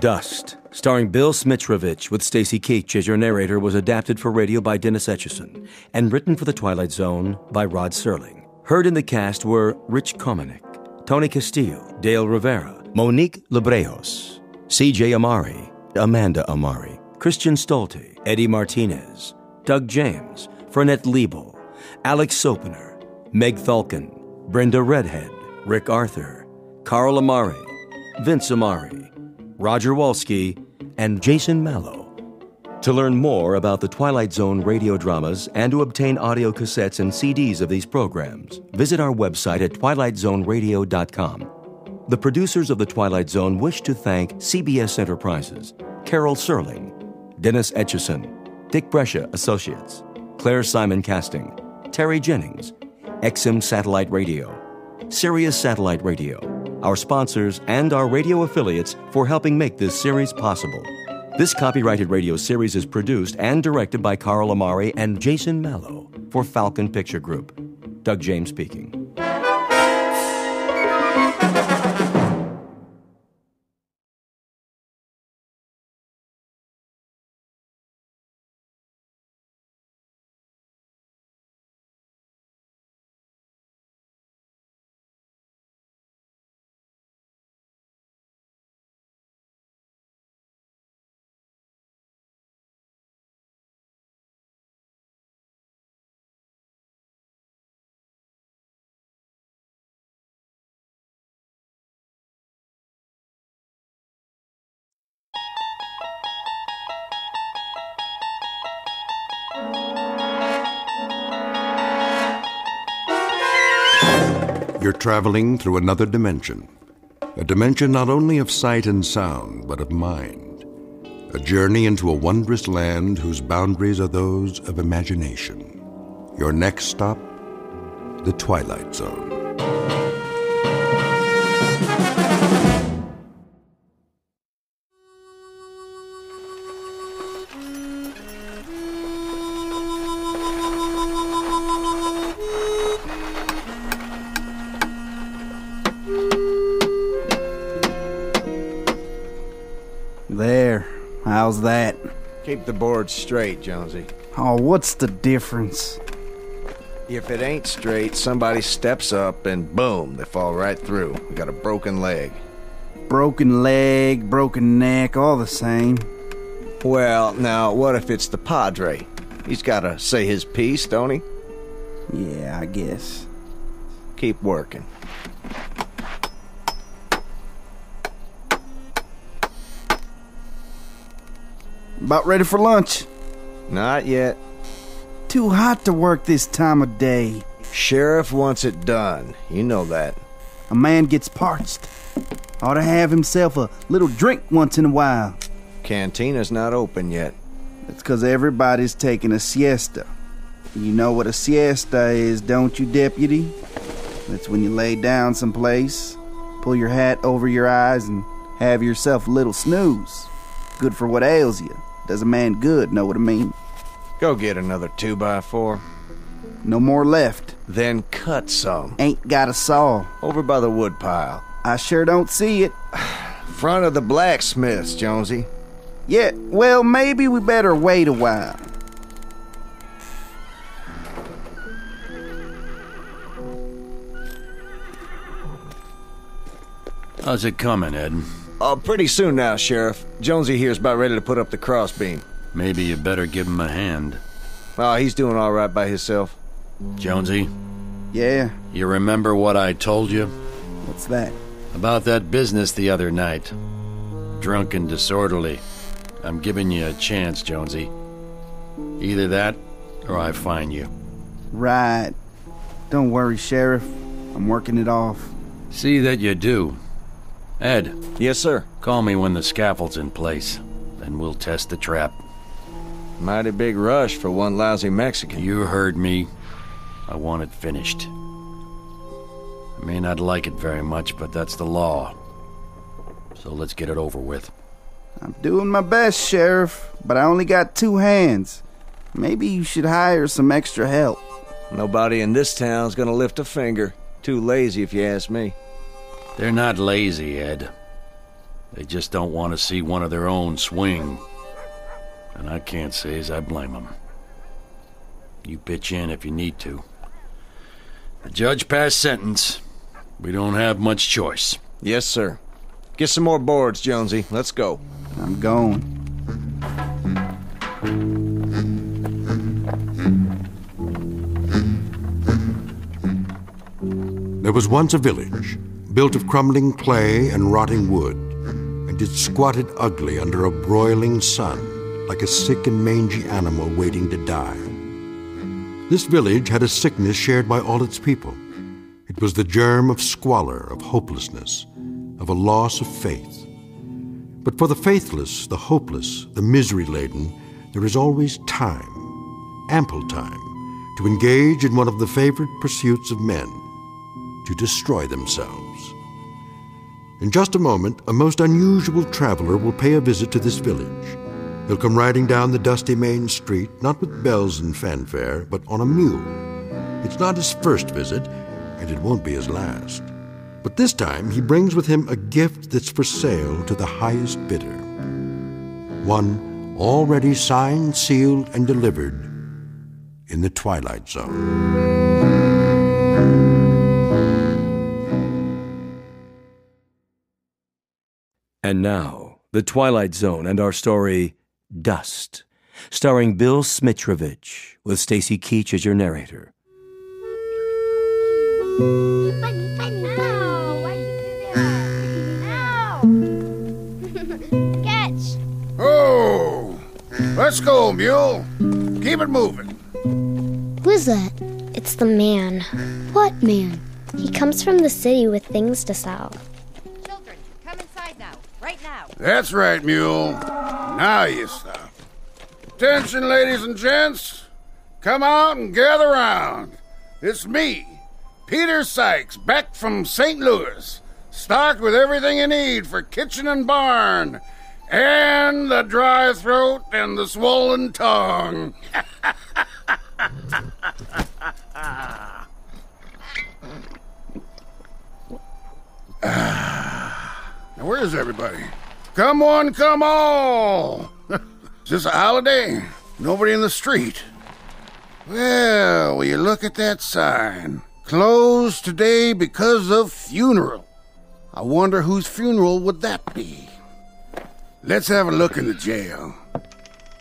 Dusk, starring Bill Smitrovich with Stacy Keach as your narrator, was adapted for radio by Dennis Etchison and written for The Twilight Zone by Rod Serling. Heard in the cast were Rich Komanek, Tony Castillo, Dale Rivera, Monique Lebrejos, C.J. Amari, Amanda Amari, Christian Stolte, Eddie Martinez, Doug James, Fernette Liebel, Alex Sopener, Meg Thalken, Brenda Redhead, Rick Arthur, Carl Amari, Vince Amari, Roger Walski, and Jason Mallow. To learn more about the Twilight Zone radio dramas and to obtain audio cassettes and CDs of these programs, visit our website at twilightzoneradio.com. The producers of The Twilight Zone wish to thank CBS Enterprises, Carol Serling, Dennis Etchison, Dick Brescia Associates, Claire Simon Casting, Terry Jennings, XM Satellite Radio, Sirius Satellite Radio, our sponsors, and our radio affiliates for helping make this series possible. This copyrighted radio series is produced and directed by Carl Amari and Jason Mallow for Falcon Picture Group. Doug James speaking. You're traveling through another dimension. A dimension not only of sight and sound, but of mind. A journey into a wondrous land whose boundaries are those of imagination. Your next stop, the Twilight Zone. There. How's that? Keep the board straight, Jonesy. Oh, what's the difference? If it ain't straight, somebody steps up and boom, they fall right through. We got a broken leg. Broken leg, broken neck, all the same. Well, now, what if it's the Padre? He's gotta say his piece, don't he? Yeah, I guess. Keep working. About ready for lunch? Not yet. Too hot to work this time of day. Sheriff wants it done. You know that. A man gets parched. Ought to have himself a little drink once in a while. Cantina's not open yet. That's 'cause everybody's taking a siesta. You know what a siesta is, don't you, deputy? That's when you lay down someplace, pull your hat over your eyes, and have yourself a little snooze. Good for what ails you. Does a man good, know what I mean? Go get another 2x4. No more left. Then cut some. Ain't got a saw. Over by the wood pile. I sure don't see it. Front of the blacksmith's, Jonesy. Yeah, well, maybe we better wait a while. How's it coming, Ed? Pretty soon now, Sheriff. Jonesy here's about ready to put up the crossbeam. Maybe you better give him a hand. Oh, he's doing all right by himself. Jonesy, Yeah, you remember what I told you? what's that? About that business the other night. Drunk and disorderly. I'm giving you a chance, Jonesy. Either that, or I fine you. Right. Don't worry, Sheriff. I'm working it off. See that you do. Ed, Yes, sir. call me when the scaffold's in place. Then we'll test the trap. Mighty big rush for one lousy Mexican. You heard me. I want it finished. I may not like it very much, but that's the law. So let's get it over with. I'm doing my best, Sheriff, but I only got 2 hands. Maybe you should hire some extra help. Nobody in this town's gonna lift a finger. Too lazy, if you ask me. They're not lazy, Ed. They just don't want to see one of their own swing. And I can't say as I blame them. You pitch in if you need to. The judge passed sentence. We don't have much choice. Yes, sir. Get some more boards, Jonesy. Let's go. I'm going. There was once a village, built of crumbling clay and rotting wood, and it squatted ugly under a broiling sun, like a sick and mangy animal waiting to die. This village had a sickness shared by all its people. It was the germ of squalor, of hopelessness, of a loss of faith. But for the faithless, the hopeless, the misery-laden, there is always time, ample time, to engage in one of the favorite pursuits of men, to destroy themselves. In just a moment, a most unusual traveler will pay a visit to this village. He'll come riding down the dusty main street, not with bells and fanfare, but on a mule. It's not his first visit, and it won't be his last. But this time, he brings with him a gift that's for sale to the highest bidder. One already signed, sealed, and delivered in the Twilight Zone. And now, The Twilight Zone and our story, Dusk, starring Bill Smitrovich, with Stacy Keach as your narrator. Catch! Oh, let's go, mule. Keep it moving. Who's that? It's the man. What man? He comes from the city with things to sell. Children, come inside now. Right now. That's right, mule. Now you stop. Attention, ladies and gents. Come out and gather round. It's me, Peter Sykes, back from St. Louis, stocked with everything you need for kitchen and barn, and the dry throat and the swollen tongue. Now, where is everybody? Come one, come all. Is this a holiday? Nobody in the street. Well, will you look at that sign? Closed today because of funeral. I wonder whose funeral would that be? Let's have a look in the jail.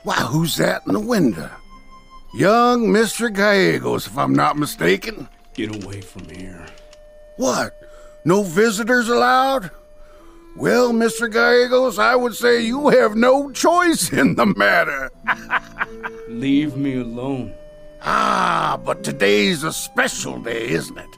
Wow, who's that in the window? Young Mr. Gallegos, if I'm not mistaken. Get away from here. What? No visitors allowed? Well, Mr. Gallegos, I would say you have no choice in the matter. Leave me alone. Ah, but today's a special day, isn't it?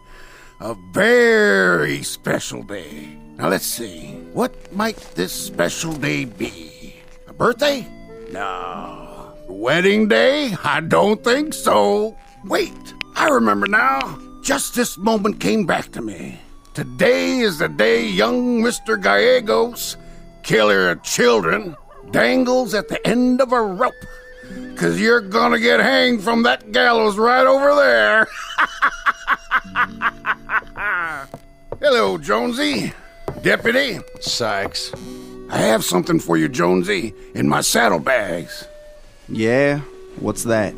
A very special day. Now, let's see. What might this special day be? A birthday? No. Wedding day? I don't think so. Wait, I remember now. Just this moment came back to me. Today is the day young Mr. Gallegos, killer of children, dangles at the end of a rope. 'Cause you're gonna get hanged from that gallows right over there. Hello, Jonesy. Deputy. Sykes. I have something for you, Jonesy, in my saddlebags. Yeah? What's that?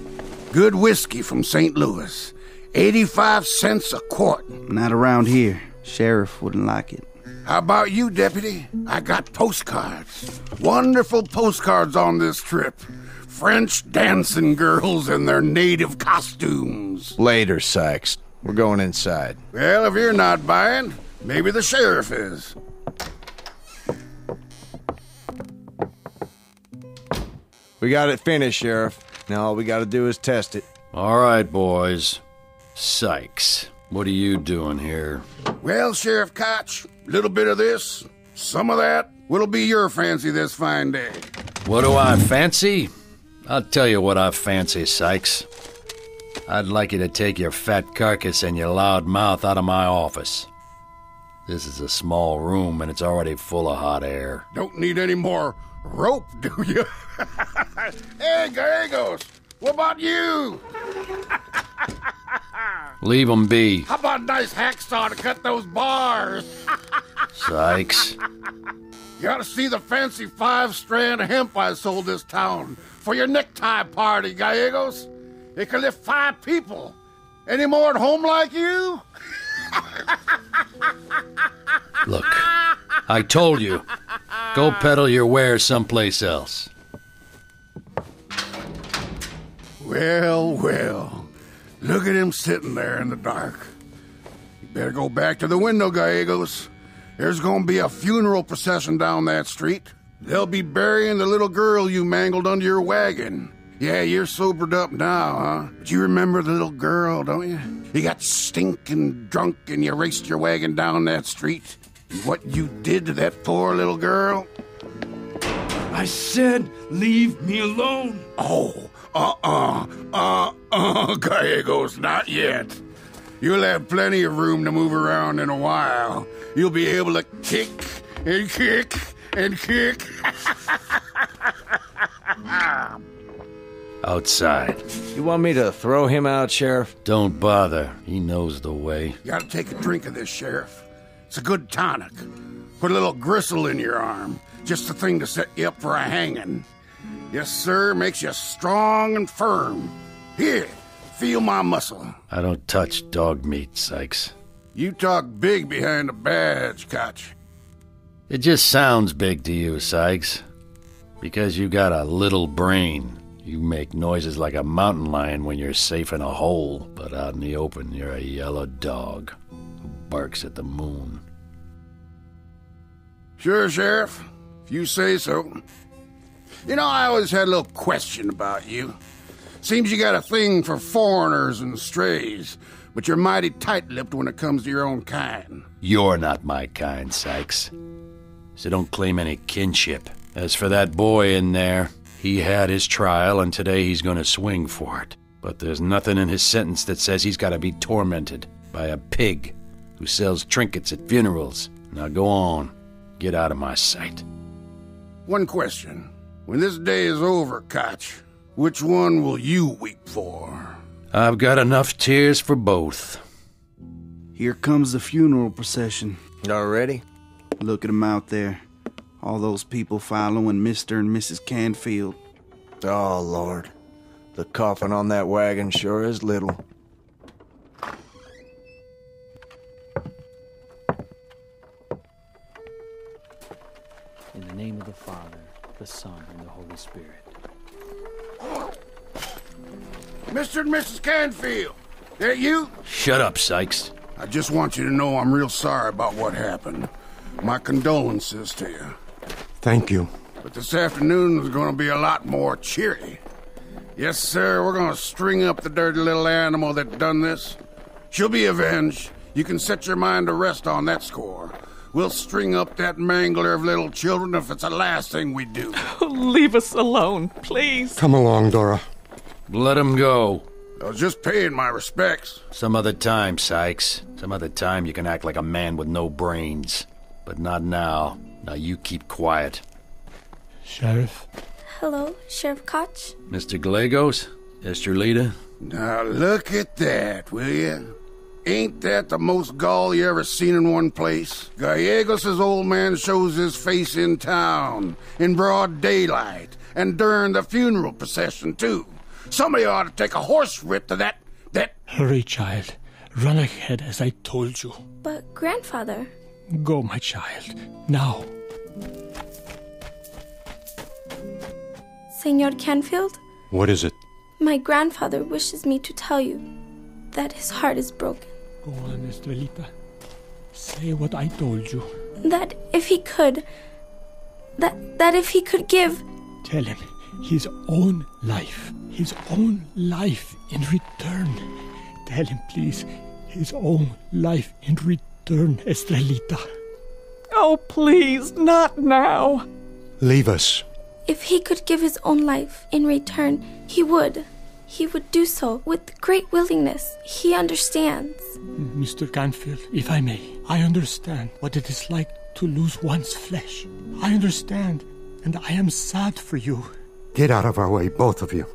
Good whiskey from St. Louis. 85 cents a quart. Not around here. Sheriff wouldn't like it. How about you, Deputy? I got postcards. Wonderful postcards on this trip. French dancing girls in their native costumes. Later, Sykes. We're going inside. Well, if you're not buying, maybe the sheriff is. We got it finished, Sheriff. Now all we got to do is test it. All right, boys. Sykes, what are you doing here? Well, Sheriff Koch, little bit of this, some of that. What'll be your fancy this fine day? What do I fancy? I'll tell you what I fancy, Sykes. I'd like you to take your fat carcass and your loud mouth out of my office. This is a small room, and it's already full of hot air. Don't need any more rope, do you? Hey, Gallegos, what about you? Leave 'em be. How about a nice hacksaw to cut those bars? Sykes, You ought to see the fancy 5-strand hemp I sold this town for your necktie party, Gallegos. It could lift 5 people. Any more at home like you? Look, I told you. Go peddle your wares someplace else. Well, well. Look at him sitting there in the dark. You better go back to the window, Gallegos. There's gonna be a funeral procession down that street. They'll be burying the little girl you mangled under your wagon. Yeah, you're sobered up now, huh? But you remember the little girl, don't you? You got stinking drunk and you raced your wagon down that street. And what you did to that poor little girl? I said, leave me alone. Oh, Gallegos, not yet. You'll have plenty of room to move around in a while. You'll be able to kick and kick and kick. Outside. You want me to throw him out, Sheriff? Don't bother. He knows the way. You gotta take a drink of this, Sheriff. It's a good tonic. Put a little gristle in your arm. Just the thing to set you up for a hanging. Yes, sir, makes you strong and firm. Here, feel my muscle. I don't touch dog meat, Sykes. You talk big behind the badge, Koch. It just sounds big to you, Sykes. Because you got a little brain. You make noises like a mountain lion when you're safe in a hole, but out in the open, you're a yellow dog who barks at the moon. Sure, Sheriff. If you say so. You know, I always had a little question about you. Seems you got a thing for foreigners and strays, but you're mighty tight-lipped when it comes to your own kind. You're not my kind, Sykes. So don't claim any kinship. As for that boy in there, he had his trial, and today he's going to swing for it. But there's nothing in his sentence that says he's got to be tormented by a pig who sells trinkets at funerals. Now go on. Get out of my sight. One question. When this day is over, Koch, which one will you weep for? I've got enough tears for both. Here comes the funeral procession. Already? Look at them out there. All those people following Mr. and Mrs. Canfield. Oh, Lord. The coffin on that wagon sure is little. In the name of the Father, the Son, and the Holy Spirit. Mr. and Mrs. Canfield, that you? Shut up, Sykes. I just want you to know I'm real sorry about what happened. My condolences to you. Thank you. But this afternoon is going to be a lot more cheery. Yes, sir, we're going to string up the dirty little animal that done this. She'll be avenged. You can set your mind to rest on that score. We'll string up that mangler of little children if it's the last thing we do. Leave us alone, please. Come along, Dora. Let him go. I was just paying my respects. Some other time, Sykes. Some other time you can act like a man with no brains. But not now. Now you keep quiet. Sheriff? Hello, Sheriff Koch? Mr. Gallegos? Estrelita? Now look at that, will you? Ain't that the most gall you ever seen in one place? Gallegos' old man shows his face in town, in broad daylight, and during the funeral procession, too. Somebody ought to take a horse whip to that... Hurry, child. Run ahead as I told you. But, Grandfather... Go, my child. Now. Senor Canfield? What is it? My grandfather wishes me to tell you that his heart is broken. Go on, Estrelita. Say what I told you. That if he could... That if he could give... Tell him his own life. His own life in return. Tell him, please, his own life in return, Estrelita. Oh, please, not now. Leave us. If he could give his own life in return, he would. He would do so with great willingness. He understands. Mr. Canfield, if I may, I understand what it is like to lose one's flesh. I understand, and I am sad for you. Get out of our way, both of you.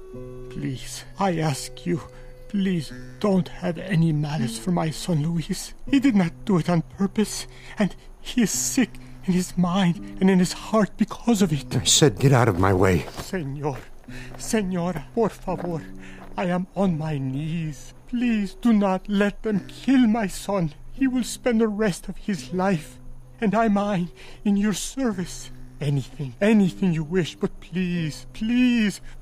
Please, I ask you, please don't have any malice for my son Luis. He did not do it on purpose, and he is sick in his mind and in his heart because of it. I said get out of my way. Señora, por favor. I am on my knees. Please do not let them kill my son. He will spend the rest of his life, and I mine, in your service. Anything you wish, but please,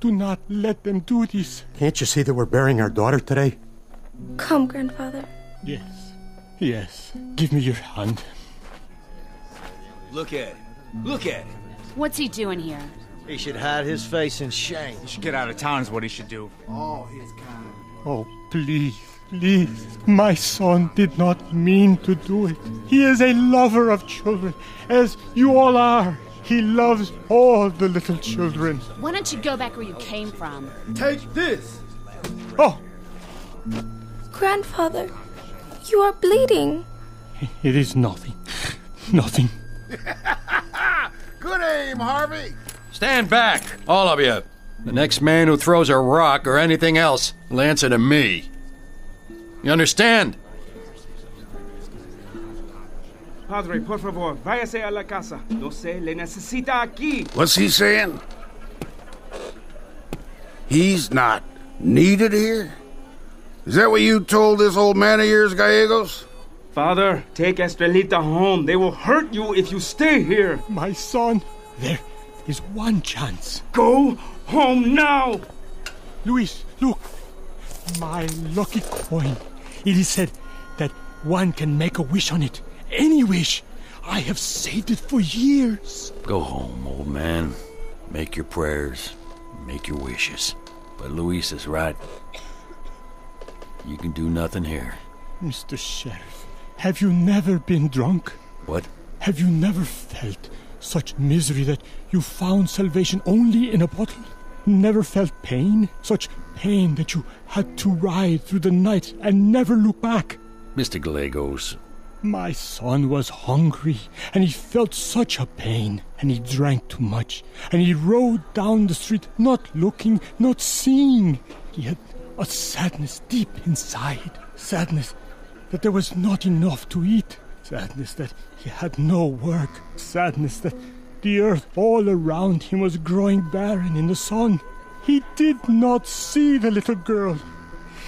do not let them do this. Can't you see that we're burying our daughter today? Come, grandfather. Yes. Give me your hand. Look at it. What's he doing here? He should hide his face in shame. He should get out of town is what he should do. Oh, please. My son did not mean to do it. He is a lover of children, as you all are. He loves all the little children. Why don't you go back where you came from? Take this! Oh! Grandfather, you are bleeding. It is nothing. Nothing. Good aim, Harvey! Stand back, all of you. The next man who throws a rock or anything else will answer to me. You understand? Padre, por favor, váyase a la casa. No se le necesita aquí. What's he saying? He's not needed here? Is that what you told this old man of yours, Gallegos? Father, take Estrelita home. They will hurt you if you stay here. My son, there is one chance. Go home now. Luis, look. My lucky coin. It is said that one can make a wish on it. Any wish. I have saved it for years. Go home, old man. Make your prayers. Make your wishes. But Luis is right. You can do nothing here. Mr. Sheriff, have you never been drunk? What? Have you never felt such misery that you found salvation only in a bottle? Never felt pain? Such pain that you had to ride through the night and never look back? Mr. Gallegos. My son was hungry, and he felt such a pain, and he drank too much, and he rode down the street not looking, not seeing. He had a sadness deep inside, sadness that there was not enough to eat, sadness that he had no work, sadness that the earth all around him was growing barren in the sun. He did not see the little girl.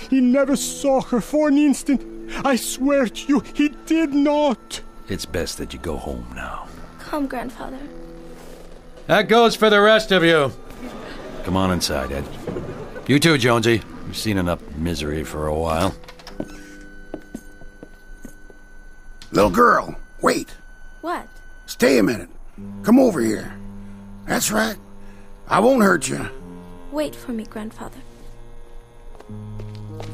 He never saw her for an instant. I swear to you, he did not. It's best that you go home now. Come, grandfather. That goes for the rest of you. Come on inside, Ed. You too, Jonesy. You've seen enough misery for a while. Little girl, wait. What? Stay a minute. Come over here. That's right. I won't hurt you. Wait for me, grandfather.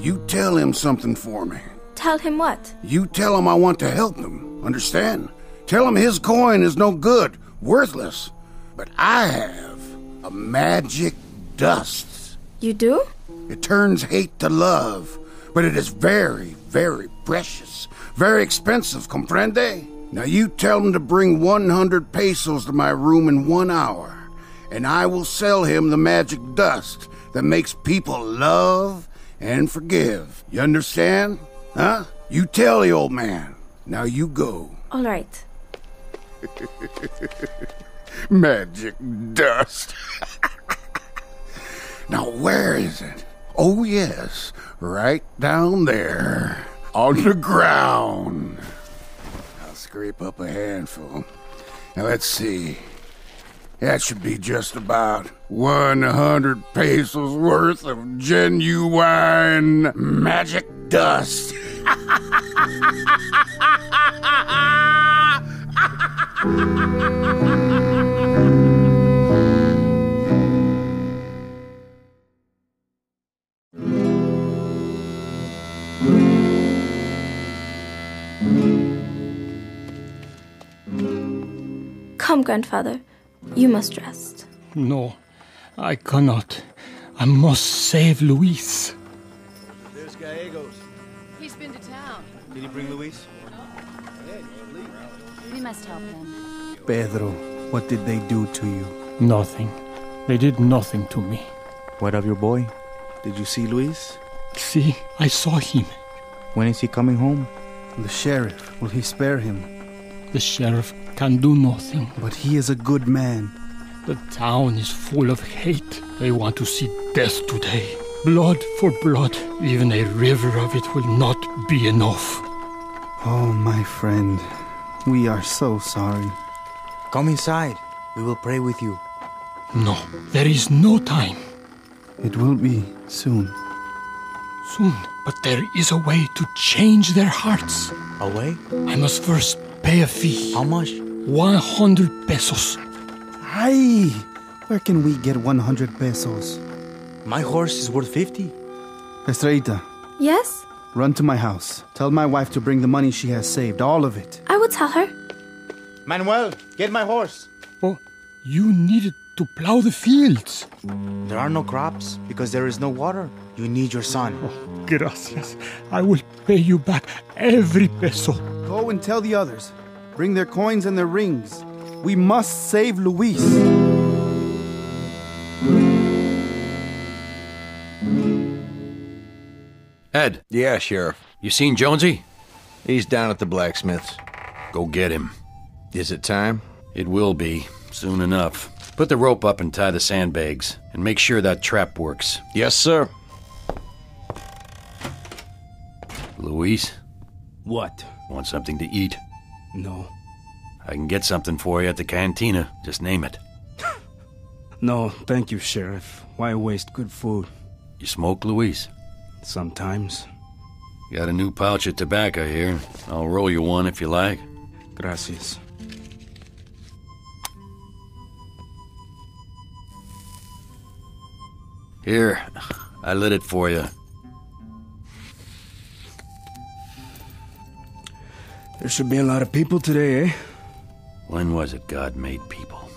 You tell him something for me. Tell him what? You tell him I want to help him. Understand? Tell him his coin is no good, worthless. But I have a magic dust. You do? It turns hate to love, but it is very, very precious. Very expensive, comprende? Now you tell him to bring 100 pesos to my room in 1 hour, and I will sell him the magic dust that makes people love and forgive. You understand? Huh? You tell the old man. Now you go. All right. Magic dust. Now where is it? Oh yes, right down there. On the ground. I'll scrape up a handful. Now let's see. That should be just about 100 pesos worth of genuine magic dust. Come, grandfather. You must rest. No, I cannot. I must save Luis. There's Gallegos. He's been to town. Did he bring Luis? We must help him. Pedro, what did they do to you? Nothing. They did nothing to me. What of your boy? Did you see Luis? See, I saw him. When is he coming home? The sheriff, will he spare him? The sheriff can do nothing. But he is a good man. The town is full of hate. They want to see death today. Blood for blood. Even a river of it will not be enough. Oh, my friend. We are so sorry. Come inside. We will pray with you. No, there is no time. It will be soon. Soon. But there is a way to change their hearts. A way? I must first pay a fee. How much? 100 pesos. Ay! Where can we get 100 pesos? My horse is worth 50. Estrellita. Yes? Run to my house. Tell my wife to bring the money she has saved, all of it. I will tell her. Manuel, get my horse. Oh, you needed to plow the fields. There are no crops because there is no water. You need your son. Oh, gracias. I will pay you back every peso. Go and tell the others. Bring their coins and their rings. We must save Luis. Ed. Yeah, Sheriff. You seen Jonesy? He's down at the blacksmith's. Go get him. Is it time? It will be, soon enough. Put the rope up and tie the sandbags, and make sure that trap works. Yes, sir. Luis? What? Want something to eat? No. I can get something for you at the cantina. Just name it. No, thank you, Sheriff. Why waste good food? You smoke, Luis? Sometimes. Got a new pouch of tobacco here. I'll roll you one if you like. Gracias. Here, I lit it for you. There should be a lot of people today, eh? When was it God made people?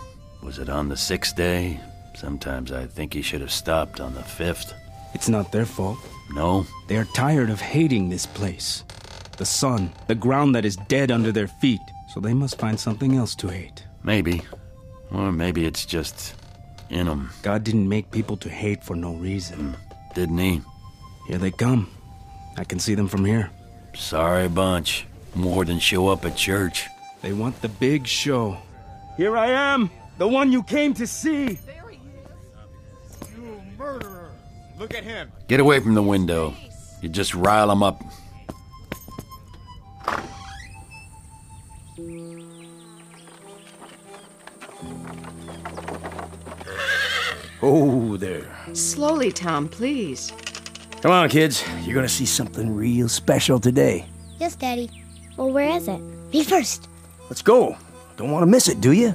Was it on the 6th day? Sometimes I think he should have stopped on the 5th. It's not their fault. No? They are tired of hating this place. The sun, the ground that is dead under their feet. So they must find something else to hate. Maybe. Or maybe it's just in them. God didn't make people to hate for no reason. Didn't he? Here they come. I can see them from here. Sorry bunch. More than show up at church. They want the big show. Here I am, the one you came to see. There he is. You murderer. Look at him. Get away from the window. You just rile them up. Oh, there. Slowly, Tom, please. Come on, kids. You're gonna see something real special today. Yes, Daddy. Well, where is it? Me first. Let's go. Don't want to miss it, do you?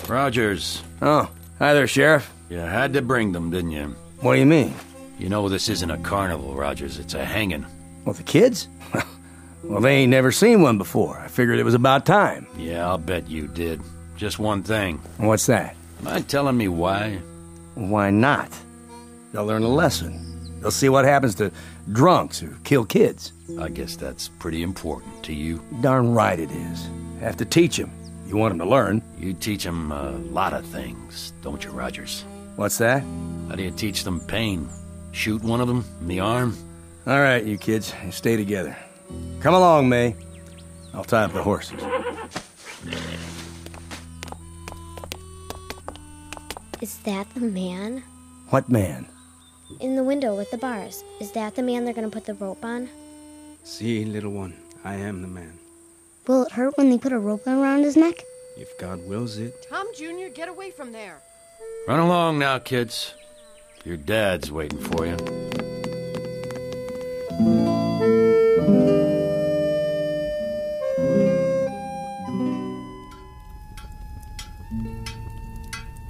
Rogers. Oh, hi there, Sheriff. You had to bring them, didn't you? What do you mean? You know this isn't a carnival, Rogers. It's a hanging. Well, the kids? Well, they ain't never seen one before. I figured it was about time. Yeah, I'll bet you did. Just one thing. What's that? Mind telling me why? Why not? They'll learn a lesson. They'll see what happens to drunks who kill kids. I guess that's pretty important to you. Darn right it is. Have to teach them. You want them to learn. You teach them a lot of things, don't you, Rogers? What's that? How do you teach them pain? Shoot one of them in the arm? All right, you kids, stay together. Come along, May. I'll tie up the horses. Is that the man? What man? In the window with the bars. Is that the man they're gonna put the rope on? See, little one, I am the man. Will it hurt when they put a rope around his neck? If God wills it. Tom Jr., get away from there. Run along now, kids. Your dad's waiting for you.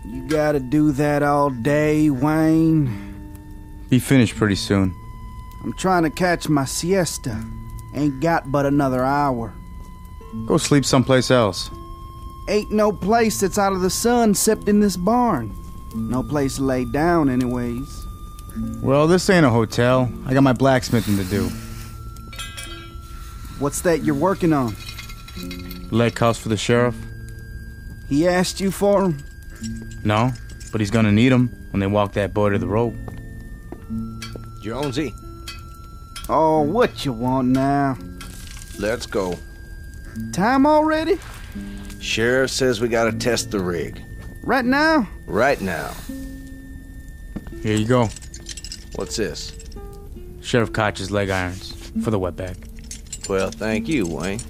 You gotta do that all day, Wayne? Be finished pretty soon. I'm trying to catch my siesta. Ain't got but another hour. Go sleep someplace else. Ain't no place that's out of the sun except in this barn. No place to lay down anyways. Well, this ain't a hotel. I got my blacksmithing to do. What's that you're working on? Leg house for the sheriff? He asked you for him? No, but he's gonna need him when they walk that boy to the rope. Jonesy. Oh, what you want now? Let's go. Time already? Sheriff says we gotta test the rig. Right now? Right now. Here you go. What's this? Sheriff Koch's leg irons for the wetback. Well, thank you, Wayne.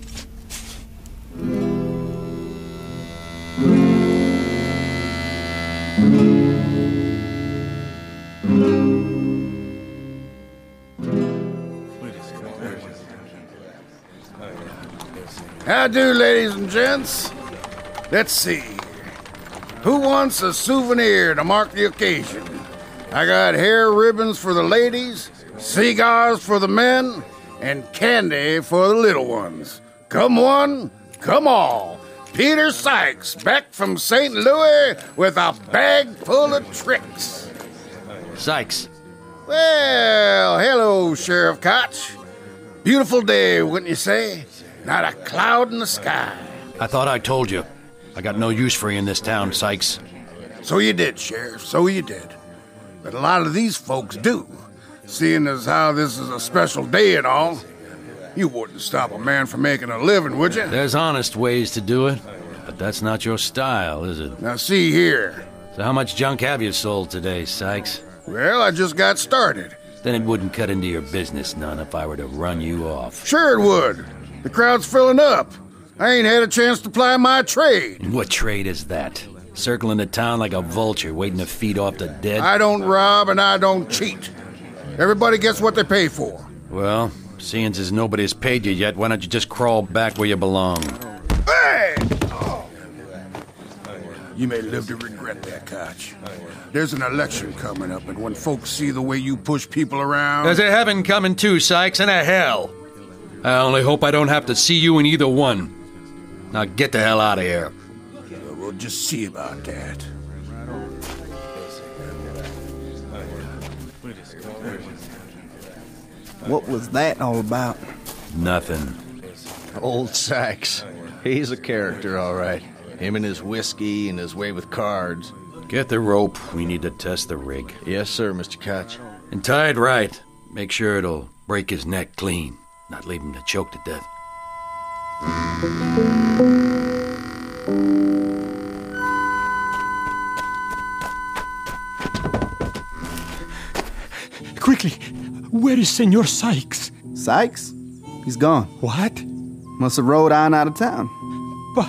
How do, ladies and gents? Let's see. Who wants a souvenir to mark the occasion? I got hair ribbons for the ladies, cigars for the men, and candy for the little ones. Come one, come all. Peter Sykes, back from St. Louis with a bag full of tricks. Sykes. Well, hello, Sheriff Koch. Beautiful day, wouldn't you say? Not a cloud in the sky. I thought I told you. I got no use for you in this town, Sykes. So you did, Sheriff, so you did. But a lot of these folks do. Seeing as how this is a special day and all, you wouldn't stop a man from making a living, would you? There's honest ways to do it, but that's not your style, is it? Now see here. So how much junk have you sold today, Sykes? Well, I just got started. Then it wouldn't cut into your business none if I were to run you off. Sure it would. The crowd's filling up. I ain't had a chance to ply my trade. And what trade is that? Circling the town like a vulture, waiting to feed off the dead? I don't rob and I don't cheat. Everybody gets what they pay for. Well, seeing as nobody's paid you yet, why don't you just crawl back where you belong? Hey! You may live to regret that, Koch. There's an election coming up, and when folks see the way you push people around... There's a heaven coming too, Sykes, and a hell. I only hope I don't have to see you in either one. Now get the hell out of here. We'll just see about that. What was that all about? Nothing. Old Sykes. He's a character, all right. Him and his whiskey and his way with cards. Get the rope. We need to test the rig. Yes, sir, Mr. Koch. And tie it right. Make sure it'll break his neck clean. Not leave him to choke to death. Quickly, where is Senor Sykes? Sykes? He's gone. What? Must have rode on out of town. But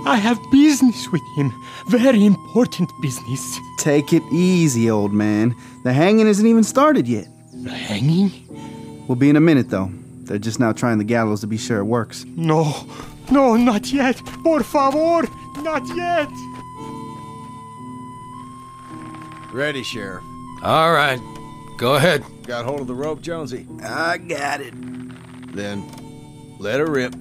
I have business with him. Very important business. Take it easy, old man. The hanging isn't even started yet. The hanging? We'll be in a minute, though. They're just now trying the gallows to be sure it works. No, not yet. Por favor, not yet. Ready, Sheriff. All right. Go ahead. Got hold of the rope, Jonesy? I got it. Then, let her rip.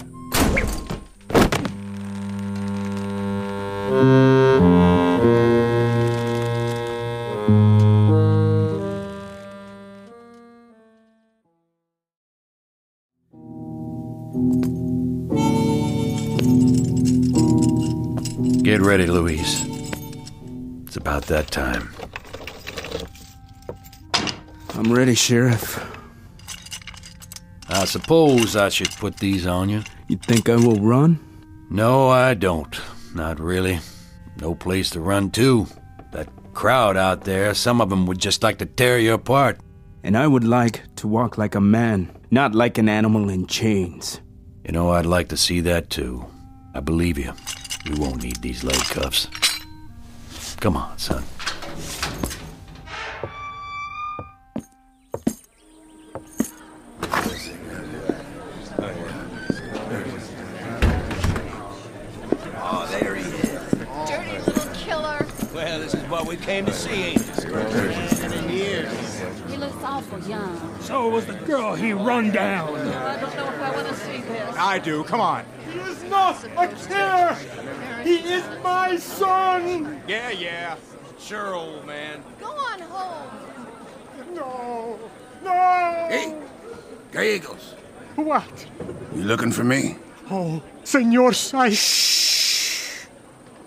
Get ready, Louise. It's about that time. I'm ready, Sheriff. I suppose I should put these on you. You think I will run? No, I don't. Not really. No place to run to. That crowd out there, some of them would just like to tear you apart. And I would like to walk like a man, not like an animal in chains. You know, I'd like to see that too. I believe you. We won't need these leg cuffs. Come on, son. Oh, there he is. Dirty little killer. Well, this is what we came to see, ain't it? In years. He looks awful young. So was the girl he run down. I don't know if I want to see this. I do. Come on. He is not a killer. He is my son. Yeah. Sure, old man. Go on home. No. Hey, Gallegos. What? You looking for me? Oh, Senor Sykes.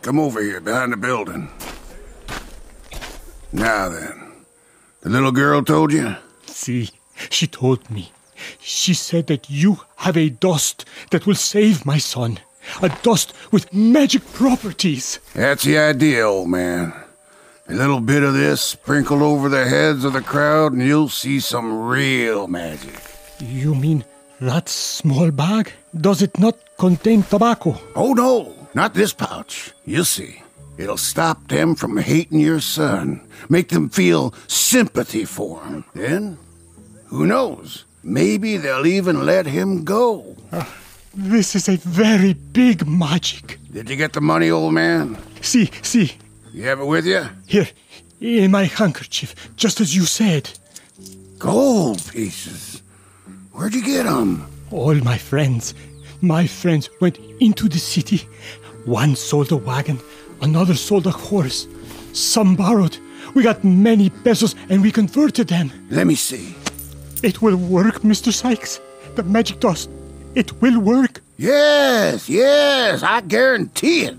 Come over here, behind the building. Now then, the little girl told you? See, she told me. She said that you have a dust that will save my son. A dust with magic properties. That's the idea, old man. A little bit of this sprinkled over the heads of the crowd and you'll see some real magic. You mean that small bag? Does it not contain tobacco? Oh, no, not this pouch. You'll see. It'll stop them from hating your son, make them feel sympathy for him. Then, who knows, maybe they'll even let him go. This is a very big magic. Did you get the money, old man? See. You have it with you? Here, in my handkerchief, just as you said. Gold pieces. Where'd you get them? All my friends went into the city. One sold a wagon, another sold a horse. Some borrowed. We got many pesos and we converted them. Let me see. It will work, Mr. Sykes. The magic dust. It will work. Yes, I guarantee it.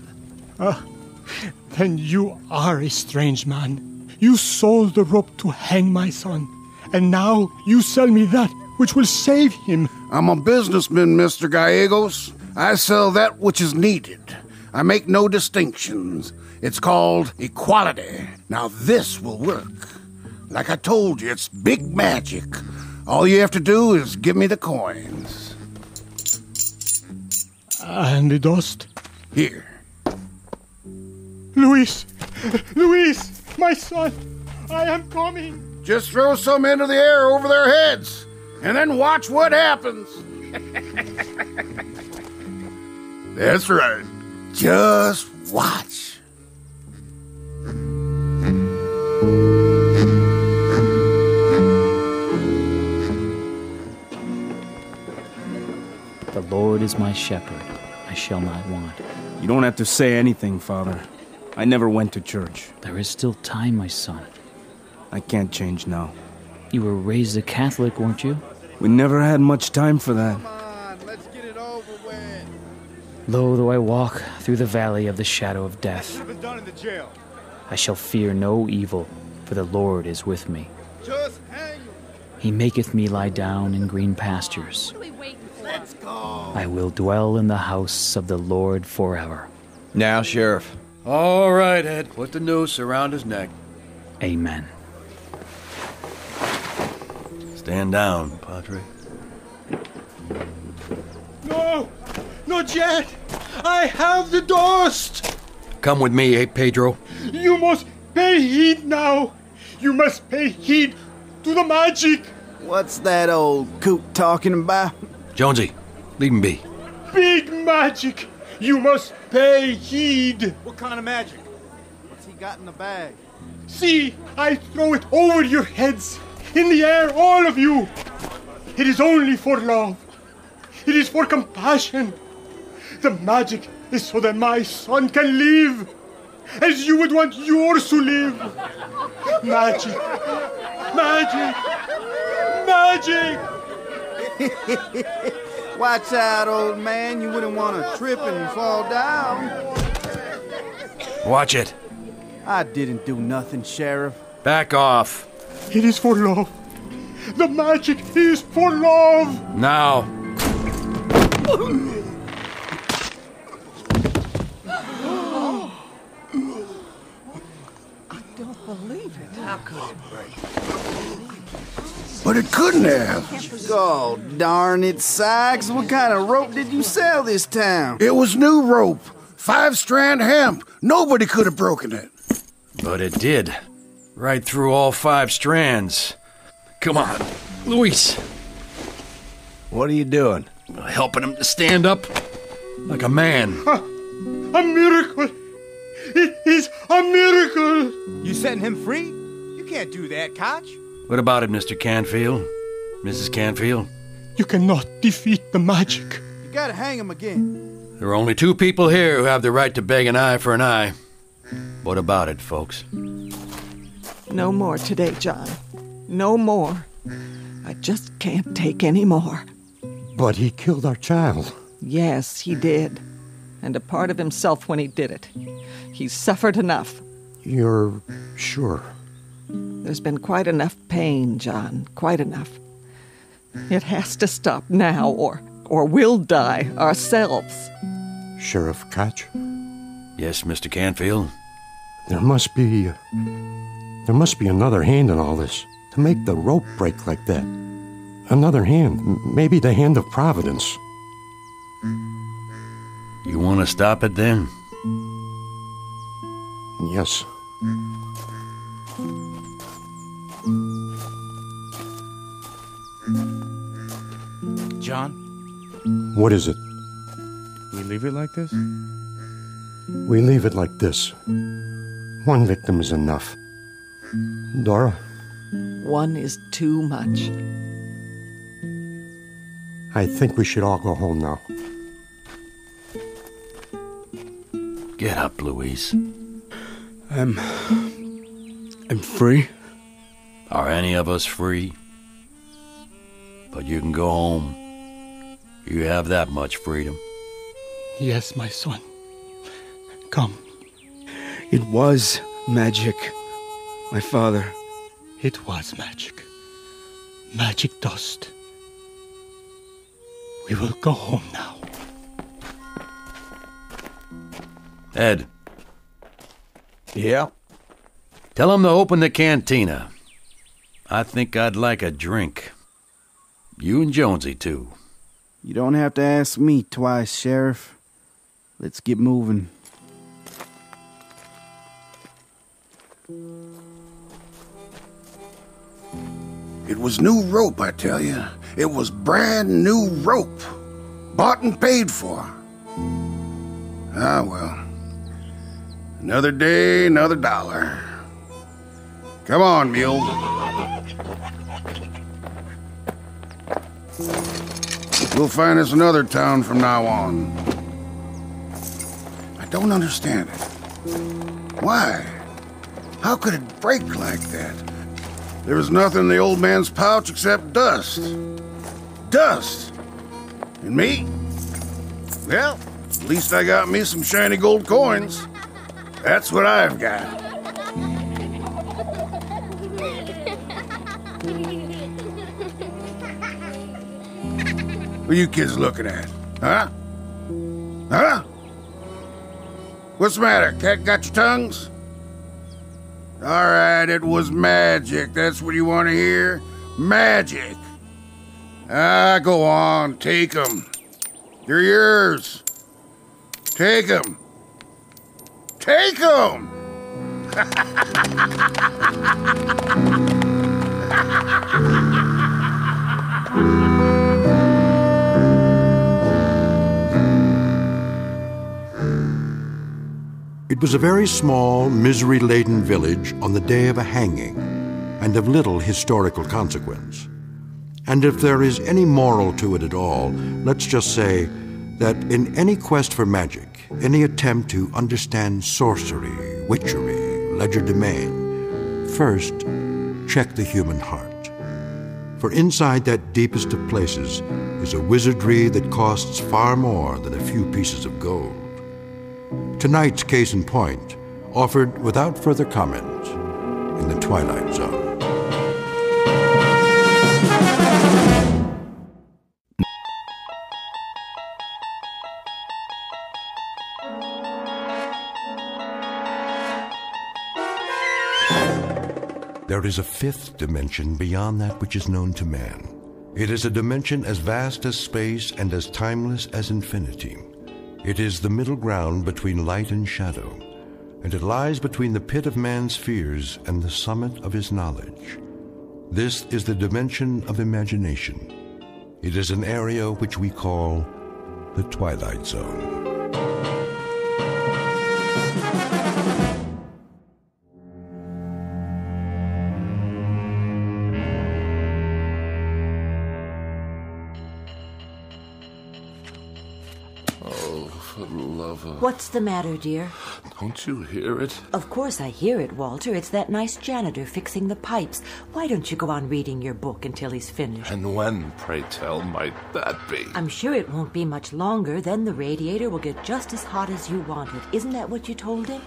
Then you are a strange man. You sold the rope to hang my son, and now you sell me that which will save him. I'm a businessman, Mr. Gallegos. I sell that which is needed. I make no distinctions. It's called equality. Now this will work. Like I told you, it's big magic. All you have to do is give me the coins. And the dust? Here. Luis, my son, I am coming. Just throw some into the air over their heads, and then watch what happens. That's right. Just watch. The Lord is my shepherd. I shall not want. You don't have to say anything, Father. I never went to church. There is still time, my son. I can't change now. You were raised a Catholic, weren't you? We never had much time for that. Come on, let's get it over with. Lo, though I walk through the valley of the shadow of death, Should have been done in the jail. I shall fear no evil, for the Lord is with me. Just hang him. He maketh me lie down in green pastures. Let's go. I will dwell in the house of the Lord forever. Now, Sheriff. All right, Ed. Put the noose around his neck. Amen. Stand down, Padre. No, not yet. I have the dust. Come with me, eh, Pedro? You must pay heed now. You must pay heed to the magic. What's that old coot talking about? Jonesy, leave him be. Big magic. You must pay heed. What kind of magic? What's he got in the bag? See, I throw it over your heads. In the air, all of you. It is only for love. It is for compassion. The magic is so that my son can live as you would want yours to live. Magic. Magic. Magic. Watch out, old man. You wouldn't want to trip and fall down. Watch it. I didn't do nothing, Sheriff. Back off. It is for love. The magic is for love. Now. I don't believe it. How could it break? But it couldn't have. Oh, darn it, Sykes. What kind of rope did you sell this time? It was new rope. 5-strand hemp. Nobody could have broken it. But it did. Right through all 5 strands. Come on, Luis. What are you doing? Helping him to stand up like a man. A miracle. It is a miracle. You setting him free? You can't do that, Koch. What about it, Mr. Canfield? Mrs. Canfield? You cannot defeat the magic. You gotta hang him again. There are only 2 people here who have the right to beg an eye for an eye. What about it, folks? No more today, John. No more. I just can't take any more. But he killed our child. Yes, he did. And a part of himself when he did it. He's suffered enough. You're sure? There's been quite enough pain, John. Quite enough. It has to stop now, or we'll die ourselves. Sheriff Koch? Yes, Mr. Canfield? There must be another hand in all this to make the rope break like that. Another hand, maybe the hand of Providence. You want to stop it then? Yes. John? What is it? We leave it like this? We leave it like this. One victim is enough. Dora? One is too much. I think we should all go home now. Get up, Louise. I'm free. Are any of us free? But you can go home. You have that much freedom. Yes, my son. Come. It was magic. My father. It was magic. Magic dust. We will go home now. Ed. Yeah? Tell him to open the cantina. I think I'd like a drink. You and Jonesy, too. You don't have to ask me twice, Sheriff. Let's get moving. It was new rope, I tell you. It was brand new rope. Bought and paid for. Ah, well. Another day, another dollar. Come on, mule. We'll find us another town from now on. I don't understand it. Why? How could it break like that? There was nothing in the old man's pouch except dust. Dust! And me? Well, at least I got me some shiny gold coins. That's what I've got. What are you kids looking at? Huh? Huh? What's the matter? Cat got your tongues? All right, it was magic. That's what you want to hear? Magic. Ah, go on. Take 'em. They're yours. Take 'em. Take 'em! It was a very small, misery-laden village on the day of a hanging, and of little historical consequence. And if there is any moral to it at all, let's just say that in any quest for magic, any attempt to understand sorcery, witchery, legerdemain, first, check the human heart. For inside that deepest of places is a wizardry that costs far more than a few pieces of gold. Tonight's case in point, offered without further comment in the Twilight Zone. There is a fifth dimension beyond that which is known to man. It is a dimension as vast as space and as timeless as infinity. It is the middle ground between light and shadow, and it lies between the pit of man's fears and the summit of his knowledge. This is the dimension of imagination. It is an area which we call the Twilight Zone. What's the matter, dear? Don't you hear it? Of course I hear it, Walter. It's that nice janitor fixing the pipes. Why don't you go on reading your book until he's finished? And when, pray tell, might that be? I'm sure it won't be much longer. Then the radiator will get just as hot as you want it. Isn't that what you told him?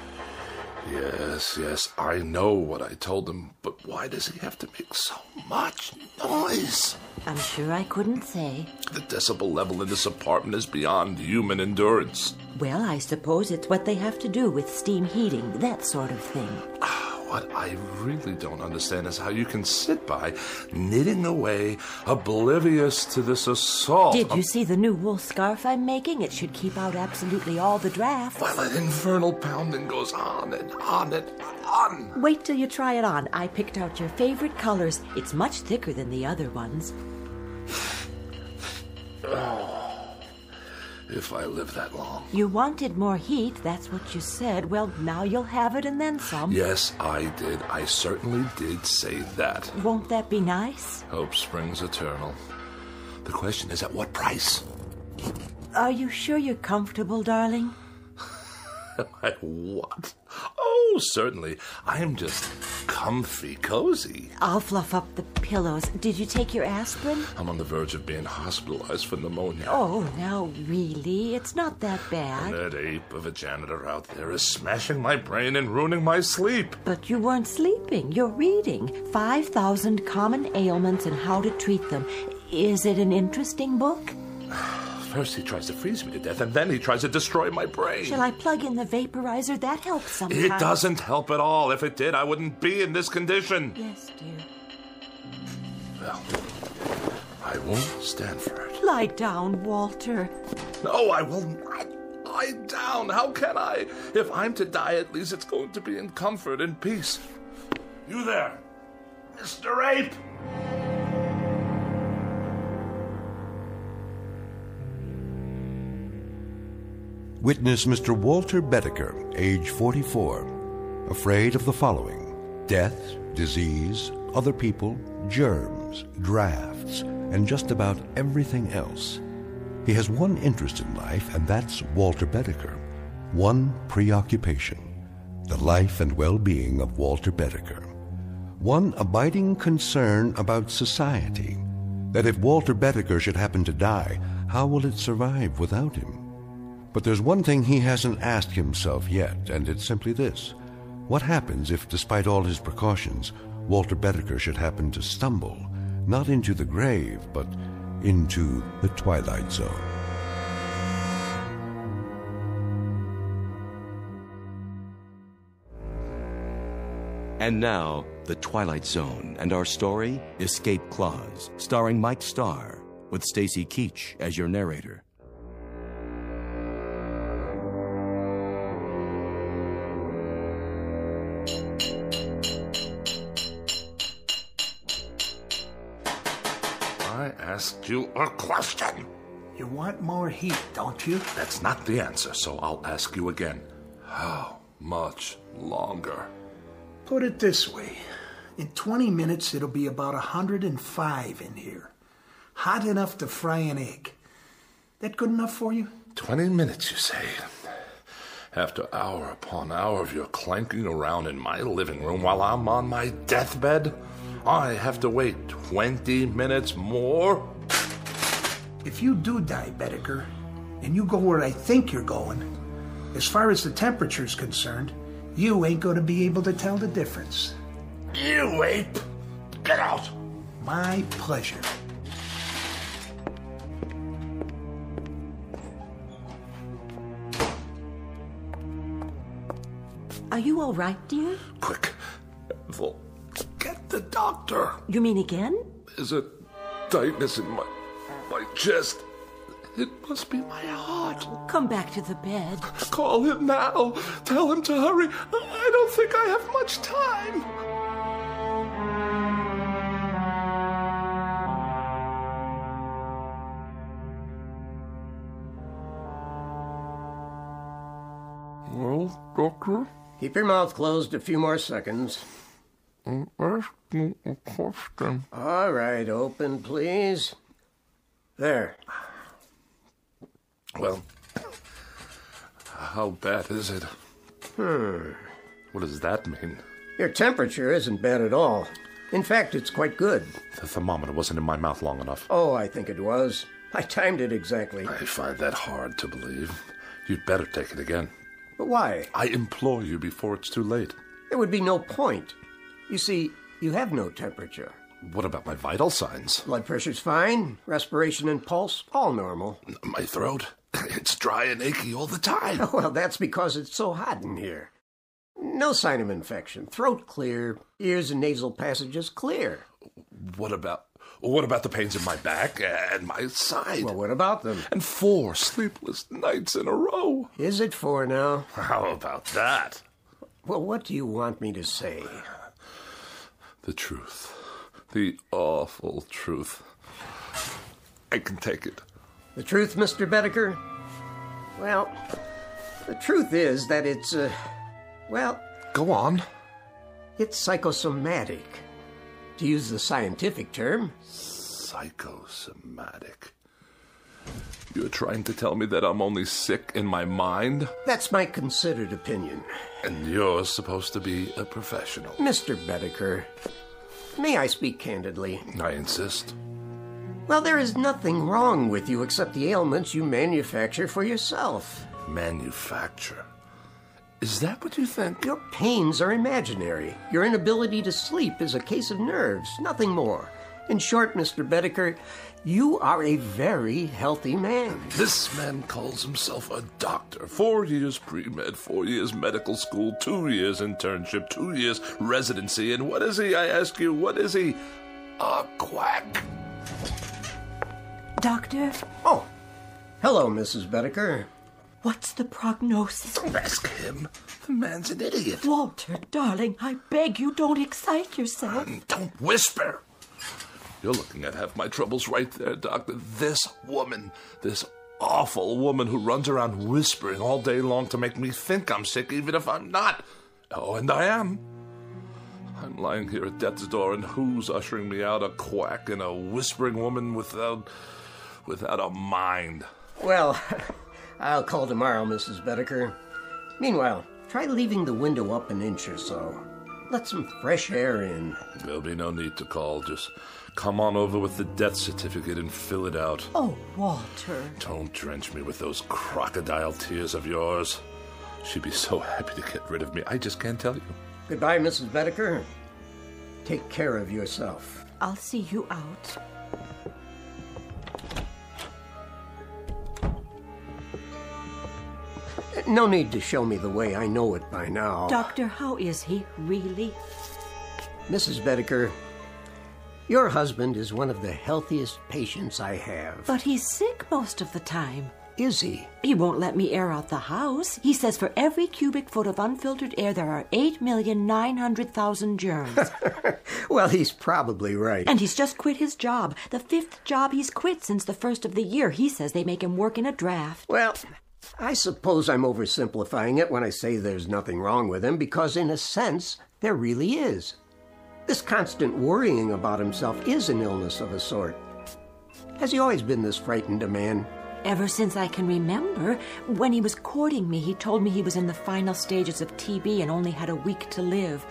Yes, I know what I told him. But why does he have to make so much noise? I'm sure I couldn't say. The decibel level in this apartment is beyond human endurance. Well, I suppose it's what they have to do with steam heating, that sort of thing. What I really don't understand is how you can sit by, knitting away, oblivious to this assault. Did you see the new wool scarf I'm making? It should keep out absolutely all the drafts. While that infernal pounding goes on and on and on. Wait till you try it on. I picked out your favorite colors. It's much thicker than the other ones. If I live that long. You wanted more heat, that's what you said. Well, now you'll have it and then some. Yes, I did. I certainly did say that. Won't that be nice? Hope springs eternal. The question is, at what price? Are you sure you're comfortable, darling? What? Oh, certainly. I am just comfy, cozy. I'll fluff up the pillows. Did you take your aspirin? I'm on the verge of being hospitalized for pneumonia. Oh, now, really? It's not that bad. And that ape of a janitor out there is smashing my brain and ruining my sleep. But you weren't sleeping. You're reading 5,000 Common Ailments and How to Treat Them. Is it an interesting book? First he tries to freeze me to death, and then he tries to destroy my brain. Shall I plug in the vaporizer? That helps sometimes. It doesn't help at all. If it did, I wouldn't be in this condition. Yes, dear. Well, I won't stand for it. Lie down, Walter. No, I will not lie down. How can I? If I'm to die, at least it's going to be in comfort and peace. You there, Mr. Ape! Witness Mr. Walter Bedecker, age 44, afraid of the following: death, disease, other people, germs, drafts, and just about everything else. He has one interest in life, and that's Walter Bedecker. One preoccupation: the life and well-being of Walter Bedecker. One abiding concern about society: that if Walter Bedecker should happen to die, how will it survive without him? But there's one thing he hasn't asked himself yet, and it's simply this: what happens if, despite all his precautions, Walter Bedecker should happen to stumble, not into the grave, but into the Twilight Zone? And now, The Twilight Zone, and our story, Escape Clause, starring Mike Starr, with Stacy Keach as your narrator. I asked you a question. You want more heat, don't you? That's not the answer, so I'll ask you again. How much longer? Put it this way. In 20 minutes, it'll be about 105 in here. Hot enough to fry an egg. That good enough for you? 20 minutes, you say? After hour upon hour of your clanking around in my living room while I'm on my deathbed, I have to wait 20 minutes more? If you do die, Bedecker, and you go where I think you're going, as far as the temperature's concerned, you ain't going to be able to tell the difference. You ape! Get out! My pleasure. Are you all right, dear? Quick, Ethel, get the doctor. You mean again? There's a tightness in my chest. It must be my heart. Come back to the bed. Call him now. Tell him to hurry. I don't think I have much time. Well, doctor? Keep your mouth closed a few more seconds. I'm asking a question. All right, open, please. There. Well, how bad is it? What does that mean? Your temperature isn't bad at all. In fact, it's quite good. The thermometer wasn't in my mouth long enough. Oh, I think it was. I timed it exactly. I find that hard to believe. You'd better take it again. But why? I implore you before it's too late. There would be no point. You see, you have no temperature. what about my vital signs? Blood pressure's fine. Respiration and pulse, all normal. My throat? It's dry and achy all the time. Well, that's because it's so hot in here. No sign of infection. Throat clear. Ears and nasal passages clear. What about the pains in my back and my side? Well, what about them? And 4 sleepless nights in a row. Is it 4 now? How about that? Well, what do you want me to say? The truth. The awful truth. I can take it. The truth, Mr. Bedecker? Well, the truth is that it's, well... Go on. It's psychosomatic. To use the scientific term. Psychosomatic. You're trying to tell me that I'm only sick in my mind? That's my considered opinion. And you're supposed to be a professional. Mr. Bedecker, may I speak candidly? I insist. Well, there is nothing wrong with you except the ailments you manufacture for yourself. Manufacture? Is that what you think? Your pains are imaginary. Your inability to sleep is a case of nerves, nothing more. In short, Mr. Bedecker, you are a very healthy man. This man calls himself a doctor. 4 years pre-med, 4 years medical school, 2 years internship, 2 years residency. And what is he, I ask you, what is he? A quack. Doctor? Oh, hello, Mrs. Bedecker. What's the prognosis? Don't ask him. The man's an idiot. Walter, darling, I beg you, don't excite yourself. Don't whisper. You're looking at half my troubles right there, Doctor. This woman, this awful woman who runs around whispering all day long to make me think I'm sick, even if I'm not. Oh, and I am. I'm lying here at death's door, and who's ushering me out? A quack and a whispering woman without a mind. Well, I'll call tomorrow, Mrs. Bedecker. Meanwhile, try leaving the window up an inch or so. Let some fresh air in. There'll be no need to call. Just come on over with the death certificate and fill it out. Oh, Walter. Don't drench me with those crocodile tears of yours. She'd be so happy to get rid of me. I just can't tell you. Goodbye, Mrs. Bedecker. Take care of yourself. I'll see you out. No need to show me the way. I know it by now. Doctor, how is he, really? Mrs. Bedecker, your husband is one of the healthiest patients I have. But he's sick most of the time. Is he? He won't let me air out the house. He says for every cubic foot of unfiltered air, there are 8,900,000 germs. Well, he's probably right. And he's just quit his job. The 5th job he's quit since the first of the year. He says they make him work in a draft. Well, I suppose I'm oversimplifying it when I say there's nothing wrong with him, because in a sense, there really is. This constant worrying about himself is an illness of a sort. Has he always been this frightened a man? Ever since I can remember. When he was courting me, he told me he was in the final stages of TB and only had a week to live.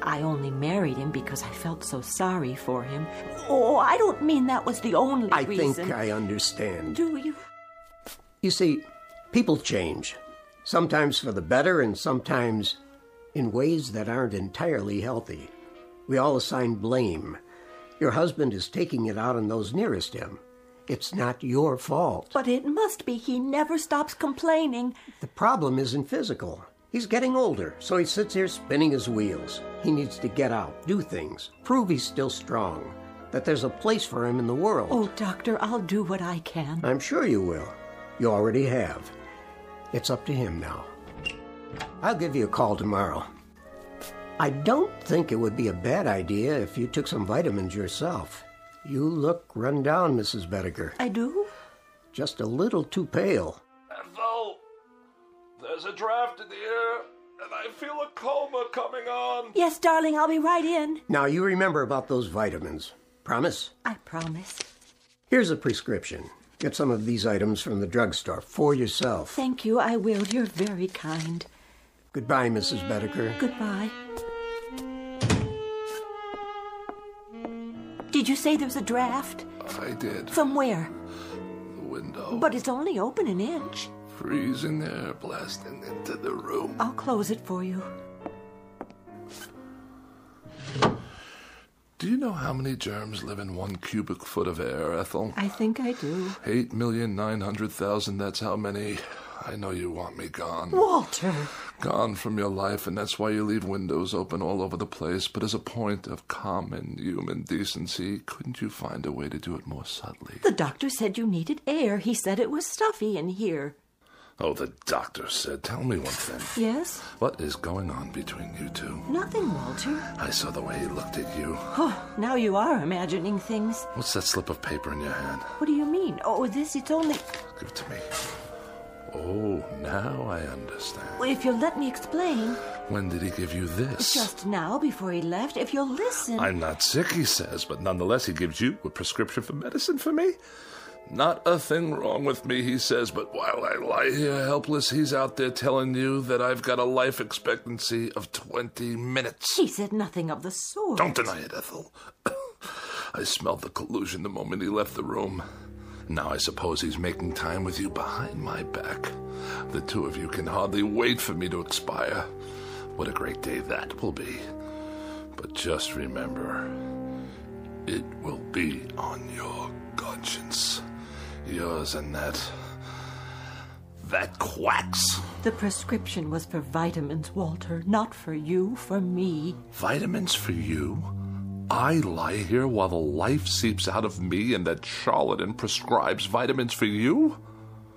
I only married him because I felt so sorry for him. Oh, I don't mean that was the only reason. I think I understand. Do you? You see, people change. Sometimes for the better and sometimes in ways that aren't entirely healthy. We all assign blame. Your husband is taking it out on those nearest him. It's not your fault. But it must be. He never stops complaining. The problem isn't physical. He's getting older, so he sits here spinning his wheels. He needs to get out, do things, prove he's still strong, that there's a place for him in the world. Oh, Doctor, I'll do what I can. I'm sure you will. You already have. It's up to him now. I'll give you a call tomorrow. I don't think it would be a bad idea if you took some vitamins yourself. You look run down, Mrs. Bedecker. I do? Just a little too pale. Ethel, there's a draft in the air, and I feel a coma coming on. Yes, darling, I'll be right in. Now, you remember about those vitamins. Promise? I promise. Here's a prescription. Get some of these items from the drugstore for yourself. Thank you, I will. You're very kind. Goodbye, Mrs. Bedecker. Goodbye. Did you say there's a draft? I did. From where? The window. But it's only open an inch. Freezing air blasting into the room. I'll close it for you. Do you know how many germs live in 1 cubic foot of air, Ethel? I think I do. 8,900,000, that's how many. I know you want me gone. Walter! Gone from your life, and that's why you leave windows open all over the place. But as a point of common human decency, couldn't you find a way to do it more subtly? The doctor said you needed air. He said it was stuffy in here. Oh, the doctor said. Tell me one thing. Yes? What is going on between you two? Nothing, Walter. I saw the way he looked at you. Oh, now you are imagining things. What's that slip of paper in your hand? What do you mean? Oh, it's only... Give it to me. Oh, now I understand. Well, if you'll let me explain... When did he give you this? Just now, before he left. If you'll listen... I'm not sick, he says, but nonetheless he gives you a prescription for medicine for me? Not a thing wrong with me, he says, but while I lie here helpless, he's out there telling you that I've got a life expectancy of 20 minutes. He said nothing of the sort. Don't deny it, Ethel. I smelled the collusion the moment he left the room. Now I suppose he's making time with you behind my back. The two of you can hardly wait for me to expire. What a great day that will be. But just remember, it will be on your conscience. Yours and that quacks. The prescription was for vitamins, Walter, not for you, for me. Vitamins for you? I lie here while the life seeps out of me and that charlatan prescribes vitamins for you?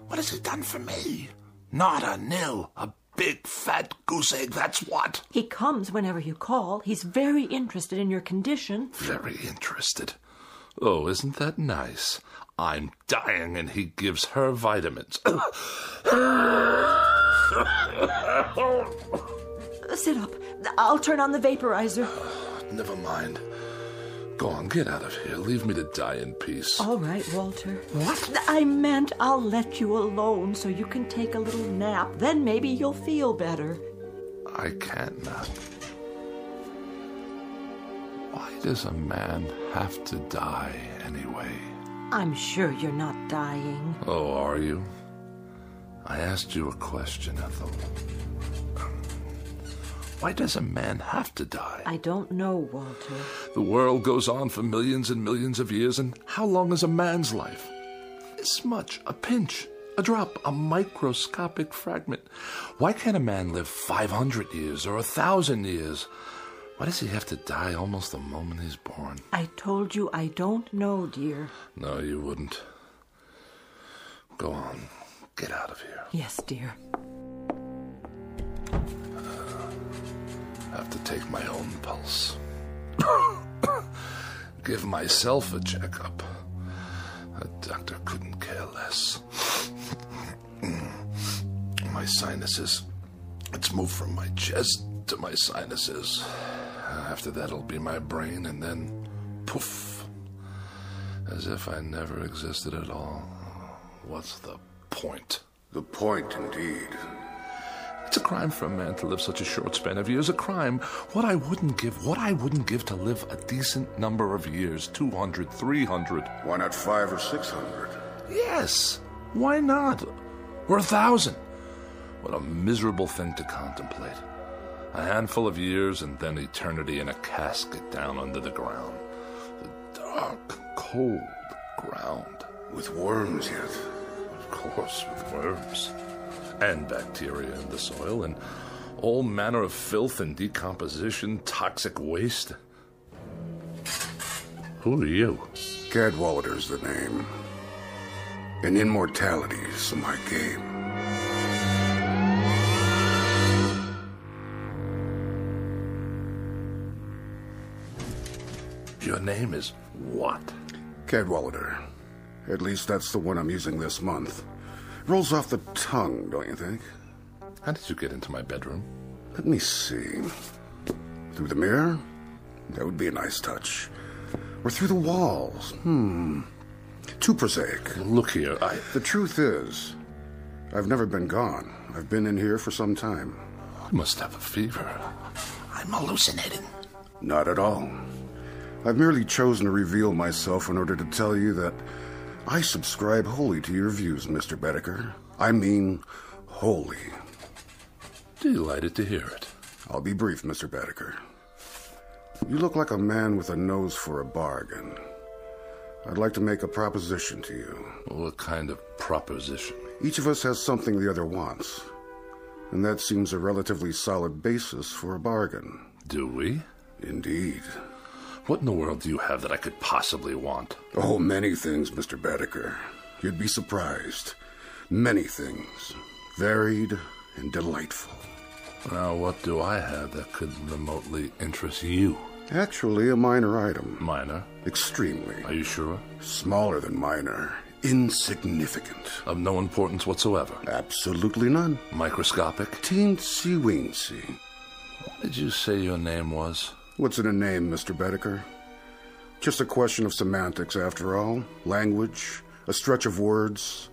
What has he done for me? Not a nil. A big fat goose egg, that's what. He comes whenever you call. He's very interested in your condition. Very interested. Oh, isn't that nice? I'm dying and he gives her vitamins. Sit up. I'll turn on the vaporizer. Never mind. Go on, get out of here. Leave me to die in peace. All right, Walter. What? I meant I'll let you alone so you can take a little nap. Then maybe you'll feel better. I can't nap. Why does a man have to die anyway? I'm sure you're not dying. Oh, are you? I asked you a question, Ethel. Why does a man have to die? I don't know, Walter. The world goes on for millions and millions of years, and how long is a man's life? This much, a pinch, a drop, a microscopic fragment. Why can't a man live 500 years or 1,000 years? Why does he have to die almost the moment he's born? I told you I don't know, dear. No, you wouldn't. Go on. Get out of here. Yes, dear. I have to take my own pulse. Give myself a checkup. A doctor couldn't care less. My sinuses. It's moved from my chest to my sinuses. After that, it'll be my brain, and then poof. As if I never existed at all. What's the point? The point, indeed. It's a crime for a man to live such a short span of years. A crime. What I wouldn't give to live a decent number of years. 200, 300. Why not 500 or 600? Yes. Why not? Or 1,000. What a miserable thing to contemplate. A handful of years and then eternity in a casket down under the ground. The dark, cold ground. With worms yet? Of course, with worms. And bacteria in the soil, and all manner of filth and decomposition, toxic waste. Who are you? Cadwallader's the name. And immortality's my game. Your name is what? Cadwallader. At least that's the one I'm using this month. Rolls off the tongue, don't you think? How did you get into my bedroom? Let me see. Through the mirror? That would be a nice touch. Or through the walls? Too prosaic. Look here, The truth is, I've never been gone. I've been in here for some time. I must have a fever. I'm hallucinating. Not at all. I've merely chosen to reveal myself in order to tell you that I subscribe wholly to your views, Mr. Bedecker. I mean, wholly. Delighted to hear it. I'll be brief, Mr. Bedecker. You look like a man with a nose for a bargain. I'd like to make a proposition to you. What kind of proposition? Each of us has something the other wants, and that seems a relatively solid basis for a bargain. Do we? Indeed. What in the world do you have that I could possibly want? Oh, many things, Mr. Bedecker. You'd be surprised. Many things. Varied and delightful. Now, what do I have that could remotely interest you? Actually, a minor item. Minor? Extremely. Are you sure? Smaller than minor. Insignificant. Of no importance whatsoever? Absolutely none. Microscopic? Teensy-weensy. What did you say your name was? What's in a name, Mr. Bedecker? Just a question of semantics, after all. Language, a stretch of words.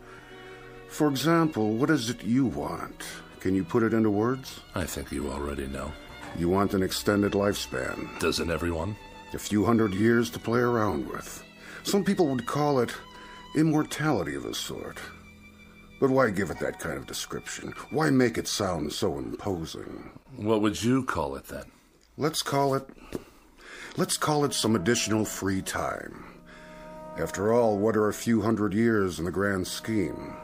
For example, what is it you want? Can you put it into words? I think you already know. You want an extended lifespan. Doesn't everyone? A few hundred years to play around with. Some people would call it immortality of a sort. But why give it that kind of description? Why make it sound so imposing? What would you call it then? Let's call it some additional free time. After all, what are a few hundred years in the grand scheme?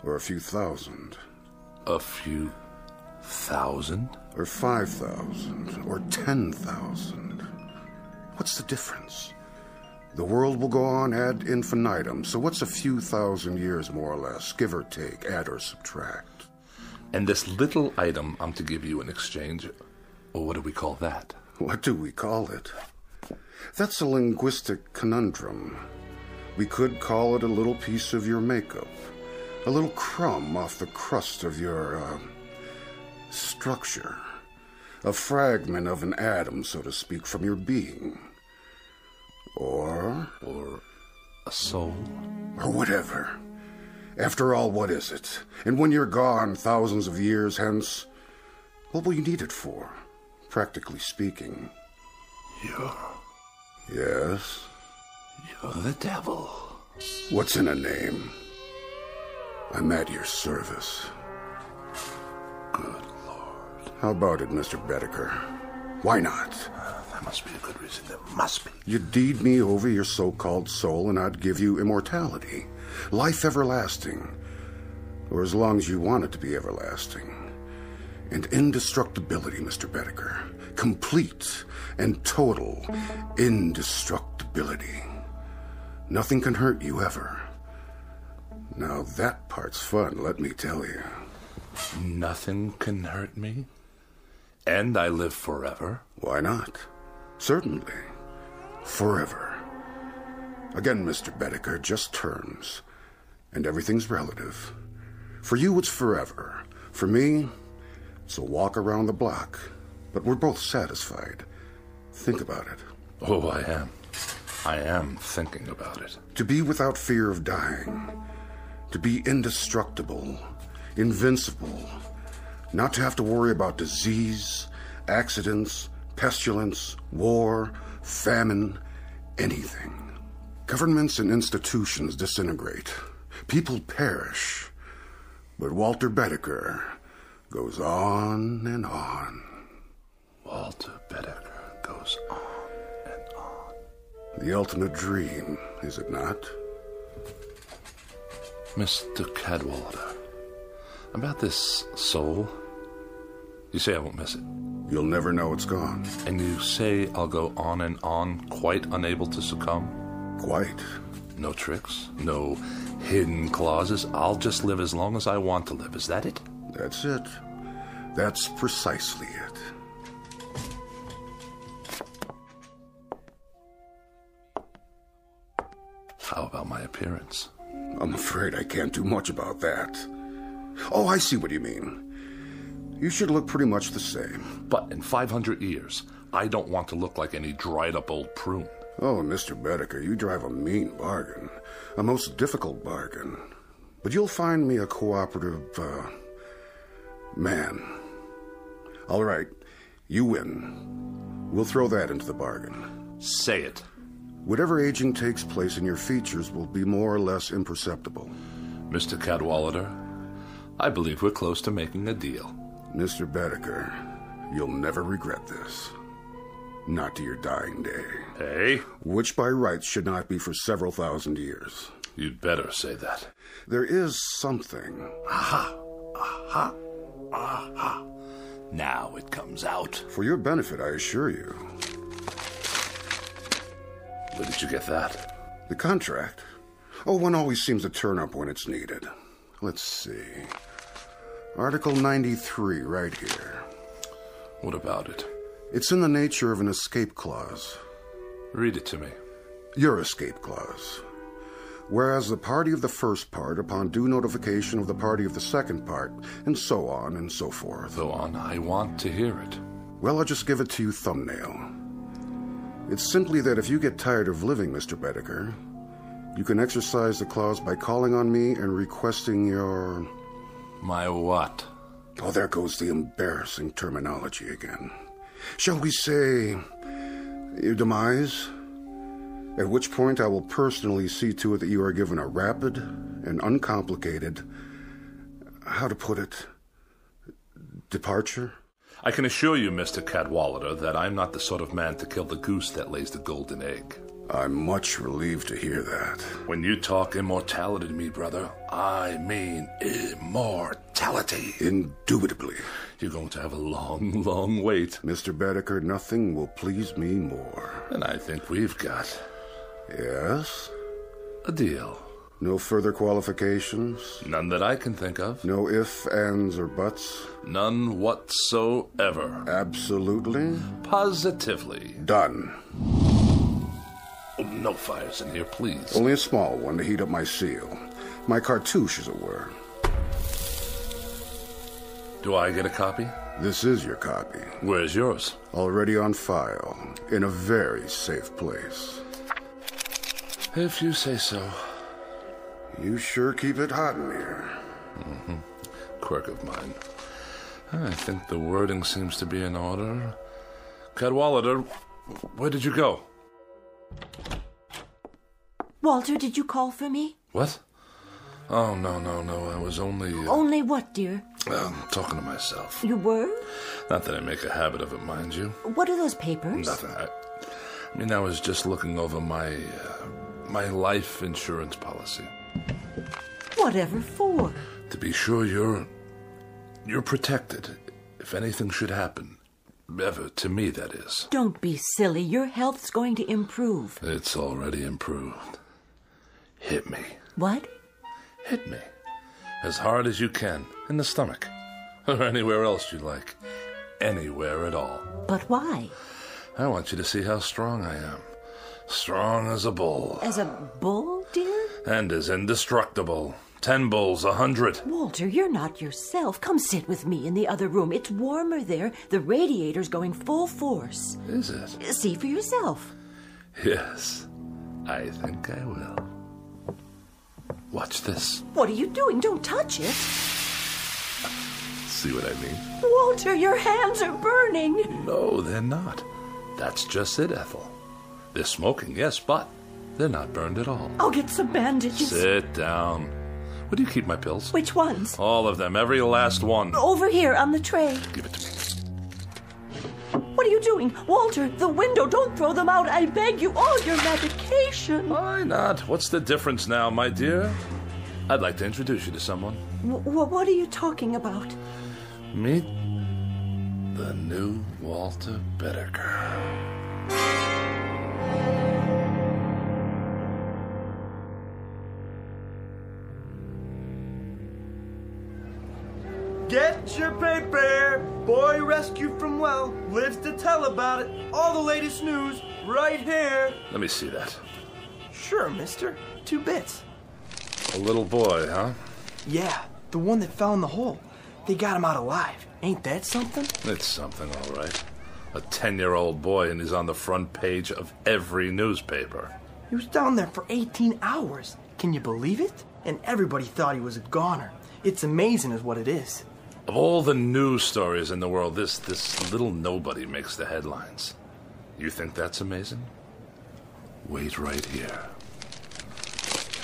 Or a few thousand? A few thousand? Or 5,000? Or 10,000? What's the difference? The world will go on ad infinitum, so what's a few thousand years more or less, give or take, add or subtract? And this little item I'm to give you in exchange, or what do we call that? What do we call it? That's a linguistic conundrum. We could call it a little piece of your makeup, a little crumb off the crust of your, structure, a fragment of an atom, so to speak, from your being. Or a soul? Or whatever. After all, what is it? And when you're gone, thousands of years hence, what will you need it for, practically speaking? Yes? You're the devil. What's in a name? I'm at your service. Good Lord. How about it, Mr. Bedecker? Why not? That must be a good reason. There must be. You'd deed me over your so-called soul, and I'd give you immortality. Life everlasting. Or as long as you want it to be everlasting. And indestructibility, Mr. Bedecker. Complete and total indestructibility. Nothing can hurt you ever. Now that part's fun, let me tell you. Nothing can hurt me? And I live forever? Why not? Certainly. Forever. Again, Mr. Bedecker, just terms. And everything's relative. For you, it's forever. For me, it's a walk around the block. But we're both satisfied. Think about it. Oh, I am. I am thinking about it. To be without fear of dying. To be indestructible. Invincible. Not to have to worry about disease, accidents, pestilence, war, famine, anything. Governments and institutions disintegrate. People perish. But Walter Bedecker goes on and on. Walter Bedecker goes on and on. The ultimate dream, is it not? Mr. Cadwallader, about this soul, you say I won't miss it. You'll never know it's gone. And you say I'll go on and on, quite unable to succumb? Quite. No tricks, no hidden clauses. I'll just live as long as I want to live. Is that it? That's it. That's precisely it. How about my appearance? I'm afraid I can't do much about that. Oh, I see what you mean. You should look pretty much the same. But in 500 years, I don't want to look like any dried-up old prune. Oh, Mr. Bedecker, you drive a mean bargain. A most difficult bargain. But you'll find me a cooperative, man. All right, you win. We'll throw that into the bargain. Say it. Whatever aging takes place in your features will be more or less imperceptible. Mr. Cadwallader, I believe we're close to making a deal. Mr. Bedecker, you'll never regret this. Not to your dying day. Hey? Which by rights should not be for several thousand years. You'd better say that. There is something. Aha! Aha! Aha! Now it comes out. For your benefit, I assure you. Where did you get that? The contract. Oh, one always seems to turn up when it's needed. Let's see. Article 93, right here. What about it? It's in the nature of an escape clause. Read it to me. Your escape clause. Whereas the party of the first part, upon due notification of the party of the second part, and so on and so forth. Go on, I want to hear it. Well, I'll just give it to you thumbnail. It's simply that if you get tired of living, Mr. Bedecker, you can exercise the clause by calling on me and requesting your... My what? Oh, there goes the embarrassing terminology again. Shall we say, your demise? At which point I will personally see to it that you are given a rapid and uncomplicated, how to put it, departure? I can assure you, Mr. Cadwallader, that I'm not the sort of man to kill the goose that lays the golden egg. I'm much relieved to hear that. When you talk immortality to me, brother, I mean immortality. Indubitably. You're going to have a long, long wait. Mr. Bedecker, nothing will please me more. And I think we've got... Yes? A deal. No further qualifications? None that I can think of. No ifs, ands, or buts? None whatsoever. Absolutely? Positively. Done. Oh, no fires in here, please. Only a small one to heat up my seal. My cartouche, as it were. Do I get a copy? This is your copy. Where's yours? Already on file. In a very safe place. If you say so. You sure keep it hot in here. Mm-hmm. Quirk of mine. I think the wording seems to be in order. Cadwallader, where did you go? Walter, did you call for me? What? Oh, no. I was only... Only what, dear? Talking to myself. You were? Not that I make a habit of it, mind you. What are those papers? Nothing. I mean, I was just looking over my life insurance policy. Whatever for? To be sure you're protected if anything should happen. Ever, to me, that is. Don't be silly. Your health's going to improve. It's already improved. Hit me. What? Hit me. As hard as you can. In the stomach. Or anywhere else you like. Anywhere at all. But why? I want you to see how strong I am. Strong as a bull. As a bull, dear? And as indestructible. 10 bulls, 100. Walter, you're not yourself. Come sit with me in the other room. It's warmer there. The radiator's going full force. Is it? See for yourself. Yes, I think I will. Watch this. What are you doing? Don't touch it. See what I mean? Walter, your hands are burning. No, they're not. That's just it, Ethel. They're smoking, yes, but they're not burned at all. I'll get some bandages. Sit down. Where do you keep my pills? Which ones? All of them, every last one. Over here on the tray. Give it to me. What are you doing? Walter, the window, don't throw them out. I beg you, all your medication. Why not? What's the difference now, my dear? I'd like to introduce you to someone. What are you talking about? Meet the new Walter Bedecker. Get your paper! Boy rescued from well, lives to tell about it. All the latest news, right here. Let me see that. Sure, mister. 2 bits. A little boy, huh? Yeah, the one that fell in the hole. They got him out alive. Ain't that something? It's something, all right. A 10-year-old boy, and he's on the front page of every newspaper. He was down there for 18 hours. Can you believe it? And everybody thought he was a goner. It's amazing is what it is. Of all the news stories in the world, this little nobody makes the headlines. You think that's amazing? Wait right here.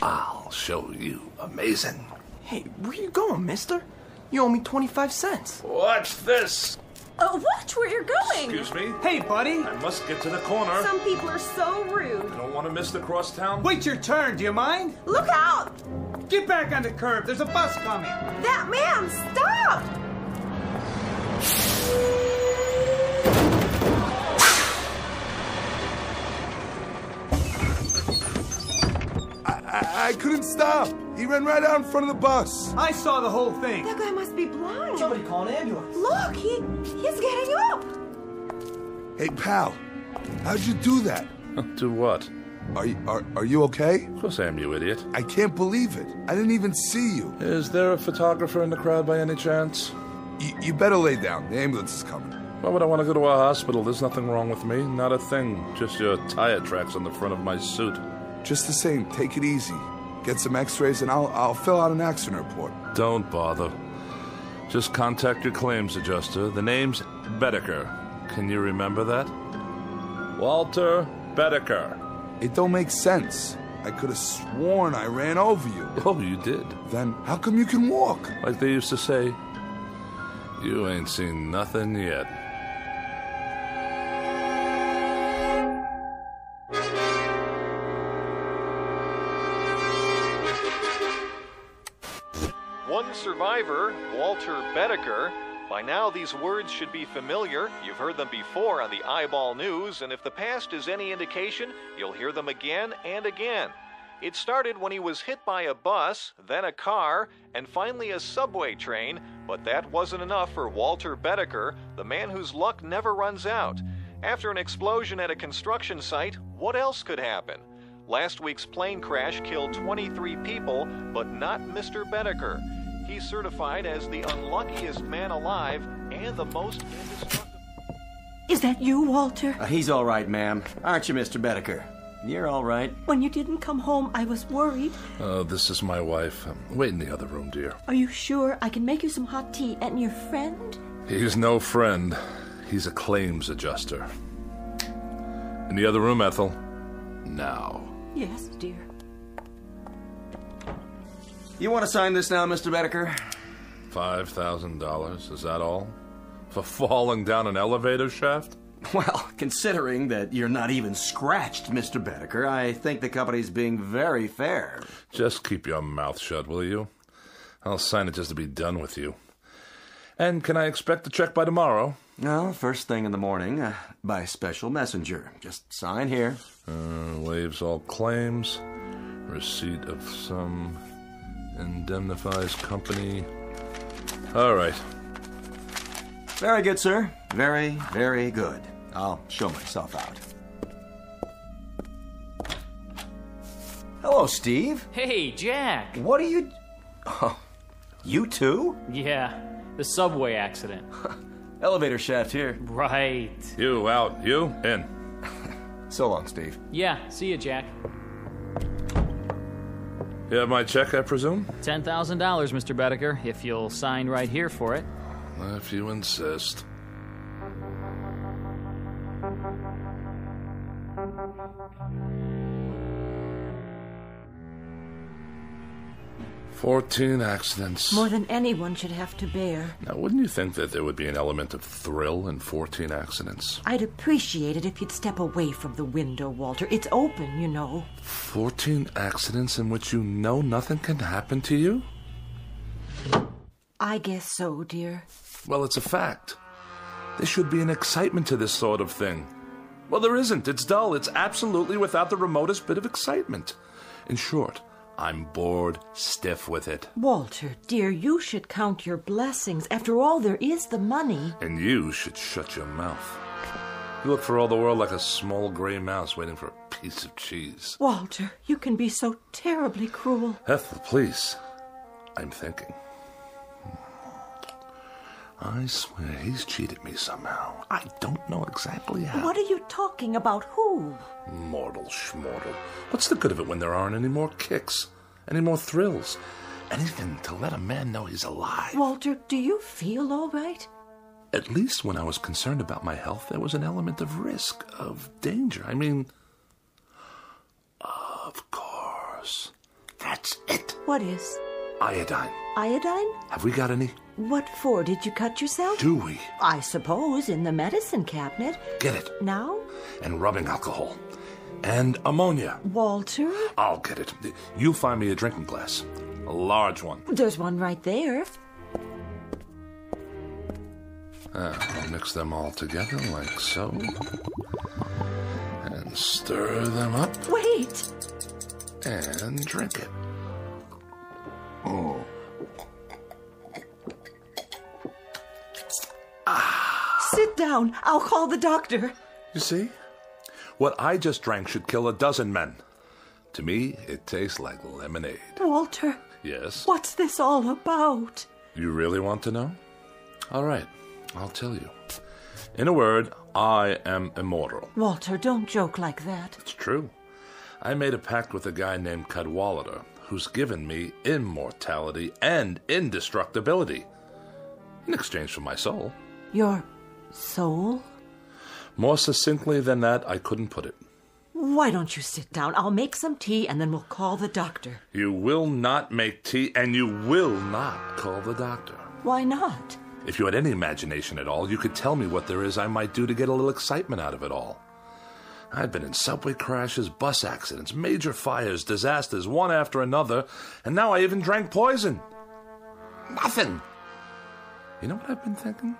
I'll show you amazing. Hey, where you going, mister? You owe me 25 cents. Watch this. Watch where you're going. Excuse me? Hey, buddy. I must get to the corner. Some people are so rude. I don't want to miss the crosstown. Wait your turn, do you mind? Look out! Get back on the curb. There's a bus coming. That man, stop! I couldn't stop. He ran right out in front of the bus. I saw the whole thing. That guy must be blind. Somebody call an ambulance. Look, he's getting up. Hey, pal, how'd you do that? Do what? Are you okay? Of course I am, you idiot. I can't believe it. I didn't even see you. Is there a photographer in the crowd by any chance? You better lay down. The ambulance is coming. Why would I want to go to a hospital? There's nothing wrong with me. Not a thing. Just your tire tracks on the front of my suit. Just the same, take it easy. Get some x-rays and I'll fill out an accident report. Don't bother. Just contact your claims adjuster. The name's Bedecker. Can you remember that? Walter Bedecker. It don't make sense. I could have sworn I ran over you. Oh, you did? Then how come you can walk? Like they used to say, you ain't seen nothing yet. One survivor, Walter Bedecker. By now, these words should be familiar. You've heard them before on the Eyeball News, and if the past is any indication, you'll hear them again and again. It started when he was hit by a bus, then a car, and finally a subway train, but that wasn't enough for Walter Bedecker, the man whose luck never runs out. After an explosion at a construction site, what else could happen? Last week's plane crash killed 23 people, but not Mr. Bedecker. He's certified as the unluckiest man alive and the most indestructible. Is that you, Walter? He's all right, ma'am. Aren't you, Mr. Bedecker? You're all right. When you didn't come home, I was worried. This is my wife. Wait in the other room, dear. Are you sure? I can make you some hot tea. And your friend? He's no friend. He's a claims adjuster. In the other room, Ethel. Now. Yes, dear. You want to sign this now, Mr. Bedecker? $5,000, is that all? For falling down an elevator shaft? Well, considering that you're not even scratched, Mr. Bedecker, I think the company's being very fair. Just keep your mouth shut, will you? I'll sign it just to be done with you. And can I expect the check by tomorrow? No, first thing in the morning, by special messenger. Just sign here. Waives all claims. Receipt of some... indemnifies company. All right. Very good, sir. Very, very good. I'll show myself out. Hello, Steve. Hey, Jack. What are you... Oh, you too? Yeah, the subway accident. Elevator shaft here. Right. You out. You in. So long, Steve. Yeah, see you, Jack. You have my check, I presume? $10,000, Mr. Bedecker, if you'll sign right here for it. If you insist. "14 accidents. More than anyone should have to bear. Now, wouldn't you think that there would be an element of thrill in 14 accidents? I'd appreciate it if you'd step away from the window, Walter. It's open, you know. 14 accidents in which you know nothing can happen to you? I guess so, dear. Well, it's a fact. There should be an excitement to this sort of thing. Well, there isn't. It's dull. It's absolutely without the remotest bit of excitement. In short, I'm bored stiff with it. Walter, dear, you should count your blessings. After all, there is the money. And you should shut your mouth. You look for all the world like a small gray mouse waiting for a piece of cheese. Walter, you can be so terribly cruel. Ethel, please. I'm thinking. I swear he's cheated me somehow. I don't know exactly how. What are you talking about? Who? Mortal schmortal. What's the good of it when there aren't any more kicks? Any more thrills? Anything to let a man know he's alive. Walter, do you feel all right? At least when I was concerned about my health, there was an element of risk, of danger. I mean, of course. That's it. What is? Iodine. Iodine? Have we got any? What for? Did you cut yourself? Do we? I suppose in the medicine cabinet. Get it. Now? And rubbing alcohol. And ammonia. Walter? I'll get it. You find me a drinking glass. A large one. There's one right there. I'll mix them all together like so. And stir them up. Wait! And drink it. Oh. Sit down. I'll call the doctor. You see? What I just drank should kill a dozen men. To me, it tastes like lemonade. Walter. Yes? What's this all about? You really want to know? All right, I'll tell you. In a word, I am immortal. Walter, don't joke like that. It's true. I made a pact with a guy named Cadwallader, who's given me immortality and indestructibility in exchange for my soul. Your soul? More succinctly than that, I couldn't put it. Why don't you sit down? I'll make some tea and then we'll call the doctor. You will not make tea and you will not call the doctor. Why not? If you had any imagination at all, you could tell me what there is I might do to get a little excitement out of it all. I've been in subway crashes, bus accidents, major fires, disasters, one after another, and now I even drank poison. Nothing. You know what I've been thinking?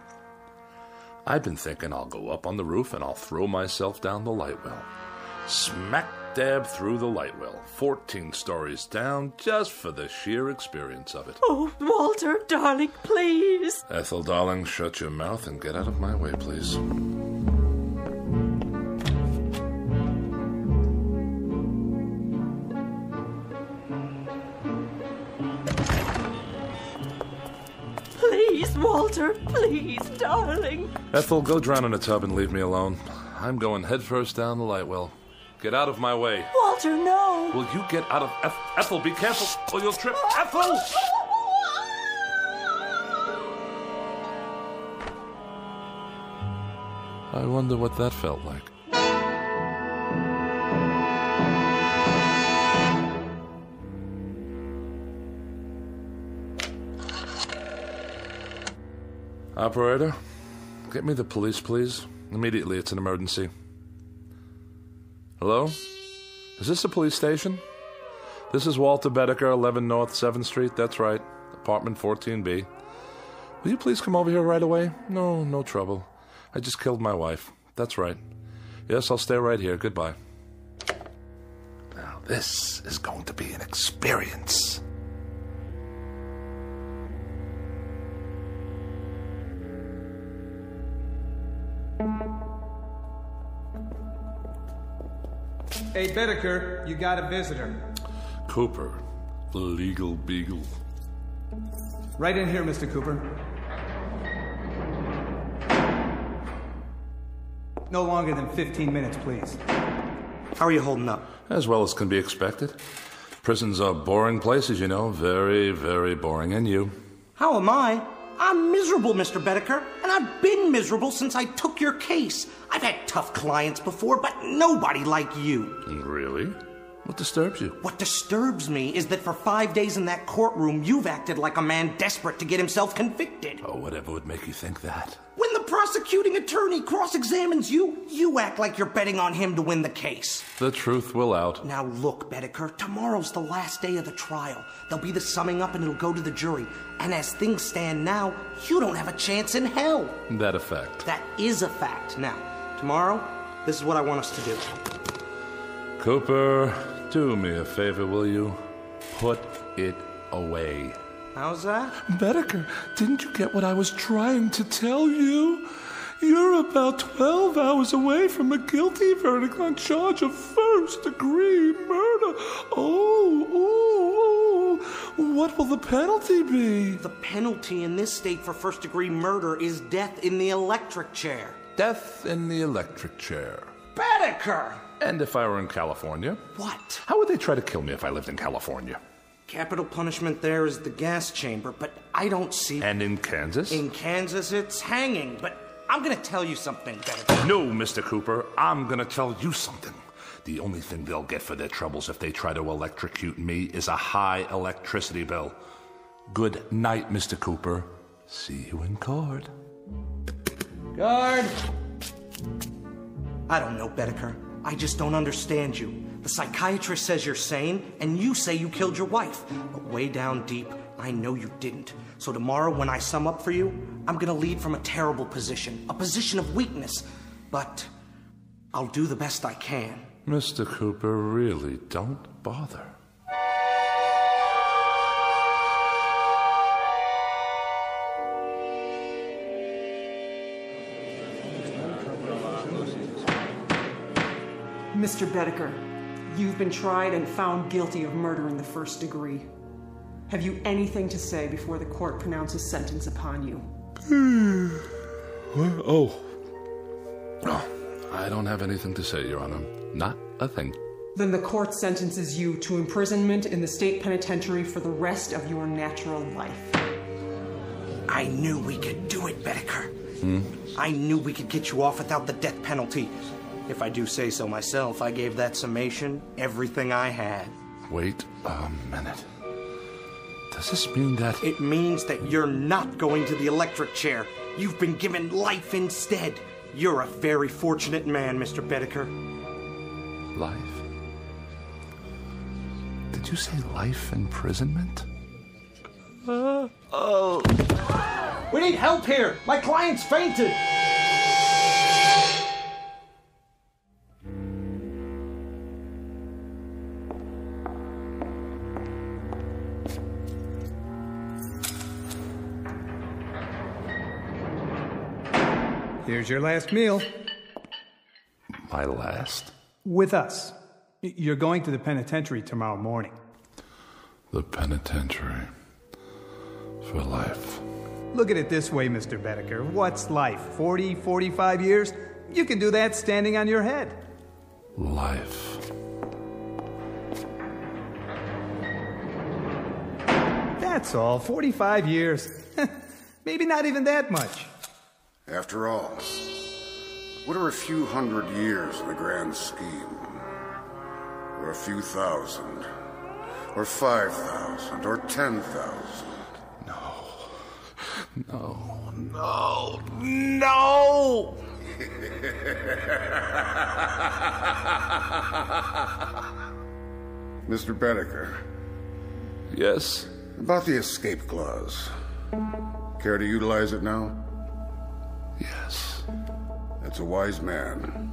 I've been thinking I'll go up on the roof and I'll throw myself down the light well. Smack dab through the light well, 14 stories down, just for the sheer experience of it. Oh, Walter, darling, please. Ethel, darling, shut your mouth and get out of my way, please. Please, Walter, please, darling. Ethel, go drown in a tub and leave me alone. I'm going headfirst down the light well. Get out of my way. Walter, no. Will you get out of... Ethel, be careful or you'll trip. Ethel! I wonder what that felt like. Operator, get me the police, please. Immediately, it's an emergency. Hello? Is this a police station? This is Walter Bedecker, 11 North 7th Street. That's right. Apartment 14B. Will you please come over here right away? No trouble. I just killed my wife. That's right. Yes, I'll stay right here. Goodbye. Now, this is going to be an experience. Hey, Bedecker, you got a visitor. Cooper, the legal beagle. Right in here, Mr. Cooper. No longer than 15 minutes, please. How are you holding up? As well as can be expected. Prisons are boring places, you know. Very, very boring. And you? How am I? I'm miserable, Mr. Bedecker, and I've been miserable since I took your case. I've had tough clients before, but nobody like you. Really? What disturbs you? What disturbs me is that for 5 days in that courtroom, you've acted like a man desperate to get himself convicted. Oh, whatever would make you think that? When the prosecuting attorney cross-examines you, you act like you're betting on him to win the case. The truth will out. Now look, Bedecker, tomorrow's the last day of the trial. There'll be the summing up and it'll go to the jury. And as things stand now, you don't have a chance in hell. That a fact? That is a fact. Now, tomorrow, this is what I want us to do. Cooper, do me a favor, will you? Put it away. How's that? Bedecker, didn't you get what I was trying to tell you? You're about 12 hours away from a guilty verdict on charge of first-degree murder. Oh, what will the penalty be? The penalty in this state for first-degree murder is death in the electric chair. Death in the electric chair. Bedecker! And if I were in California? What? How would they try to kill me if I lived in California? Capital punishment there is the gas chamber, but I don't see... And in Kansas? In Kansas, it's hanging, but I'm gonna tell you something, Bedecker. No, Mr. Cooper, I'm gonna tell you something. The only thing they'll get for their troubles if they try to electrocute me is a high electricity bill. Good night, Mr. Cooper. See you in court. Guard! I don't know, Bedecker. I just don't understand you. The psychiatrist says you're sane, and you say you killed your wife. But way down deep, I know you didn't. So tomorrow, when I sum up for you, I'm gonna lead from a terrible position, a position of weakness. But I'll do the best I can. Mr. Cooper, really, don't bother. Mr. Bedecker, you've been tried and found guilty of murder in the first degree. Have you anything to say before the court pronounces sentence upon you? Oh, I don't have anything to say, Your Honor. Not a thing. Then the court sentences you to imprisonment in the state penitentiary for the rest of your natural life. I knew we could do it, Bedecker. I knew we could get you off without the death penalty. If I do say so myself, I gave that summation everything I had. Wait a minute. Does this mean that... It means that you're not going to the electric chair. You've been given life instead. You're a very fortunate man, Mr. Bedecker. Life? Did you say life imprisonment? We need help here! My client's fainted! Here's your last meal. My last? With us. You're going to the penitentiary tomorrow morning. The penitentiary. For life. Look at it this way, Mr. Bedecker. What's life? 40, 45 years? You can do that standing on your head. Life. That's all. 45 years. Maybe not even that much. After all, what are a few hundred years in the grand scheme? Or a few thousand? Or 5,000? Or 10,000? No! Mr. Bedecker. Yes? About the escape clause. Care to utilize it now? Yes. That's a wise man.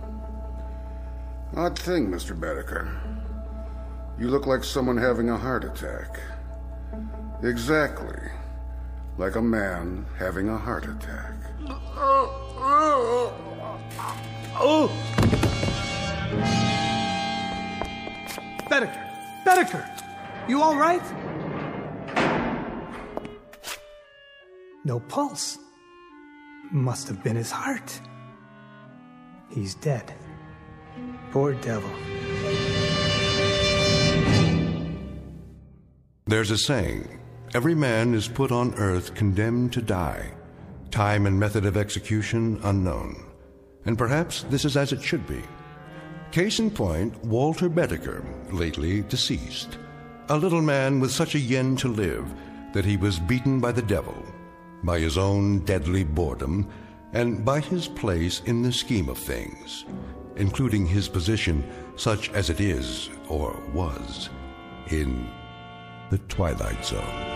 Odd thing, Mr. Bedecker. You look like someone having a heart attack. Exactly. Like a man having a heart attack. Bedecker! Bedecker! You all right? No pulse. Must have been his heart. He's dead. Poor devil. There's a saying, every man is put on earth condemned to die, time and method of execution unknown. And perhaps this is as it should be. Case in point, Walter Bedecker, lately deceased. A little man with such a yen to live that he was beaten by the devil, by his own deadly boredom, and by his place in the scheme of things, including his position, such as it is, or was, in the Twilight Zone.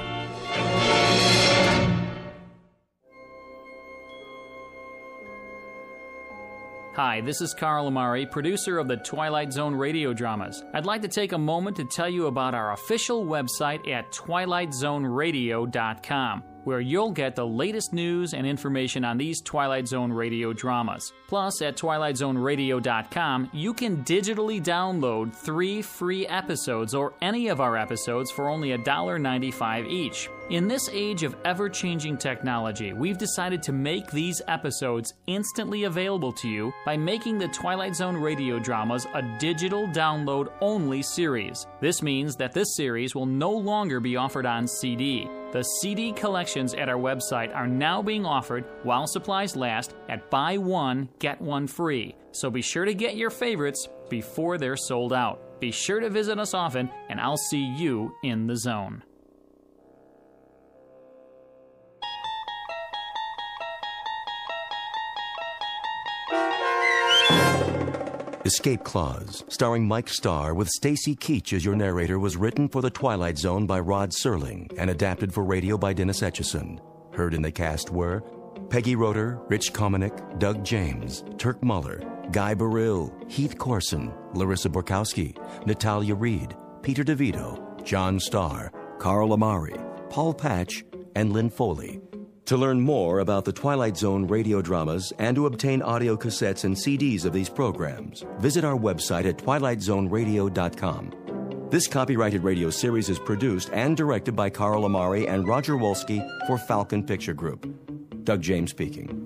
Hi, this is Carl Amari, producer of the Twilight Zone radio dramas. I'd like to take a moment to tell you about our official website at twilightzoneradio.com, where you'll get the latest news and information on these Twilight Zone radio dramas. Plus, at twilightzoneradio.com, you can digitally download 3 free episodes or any of our episodes for only $1.95 each. In this age of ever-changing technology, we've decided to make these episodes instantly available to you by making the Twilight Zone radio dramas a digital download-only series. This means that this series will no longer be offered on CD. The CD collections at our website are now being offered while supplies last at buy one, get one free. So be sure to get your favorites before they're sold out. Be sure to visit us often, and I'll see you in the zone. Escape Clause, starring Mike Starr with Stacy Keach as your narrator, was written for The Twilight Zone by Rod Serling and adapted for radio by Dennis Etchison. Heard in the cast were Peggy Roeder, Rich Kominick, Doug James, Turk Muller, Guy Burrill, Heath Corson, Larissa Borkowski, Natalia Reed, Peter DeVito, John Starr, Carl Amari, Paul Patch, and Lynn Foley. To learn more about the Twilight Zone radio dramas and to obtain audio cassettes and CDs of these programs, visit our website at twilightzoneradio.com. This copyrighted radio series is produced and directed by Carl Amari and Roger Wolski for Falcon Picture Group. Doug James speaking.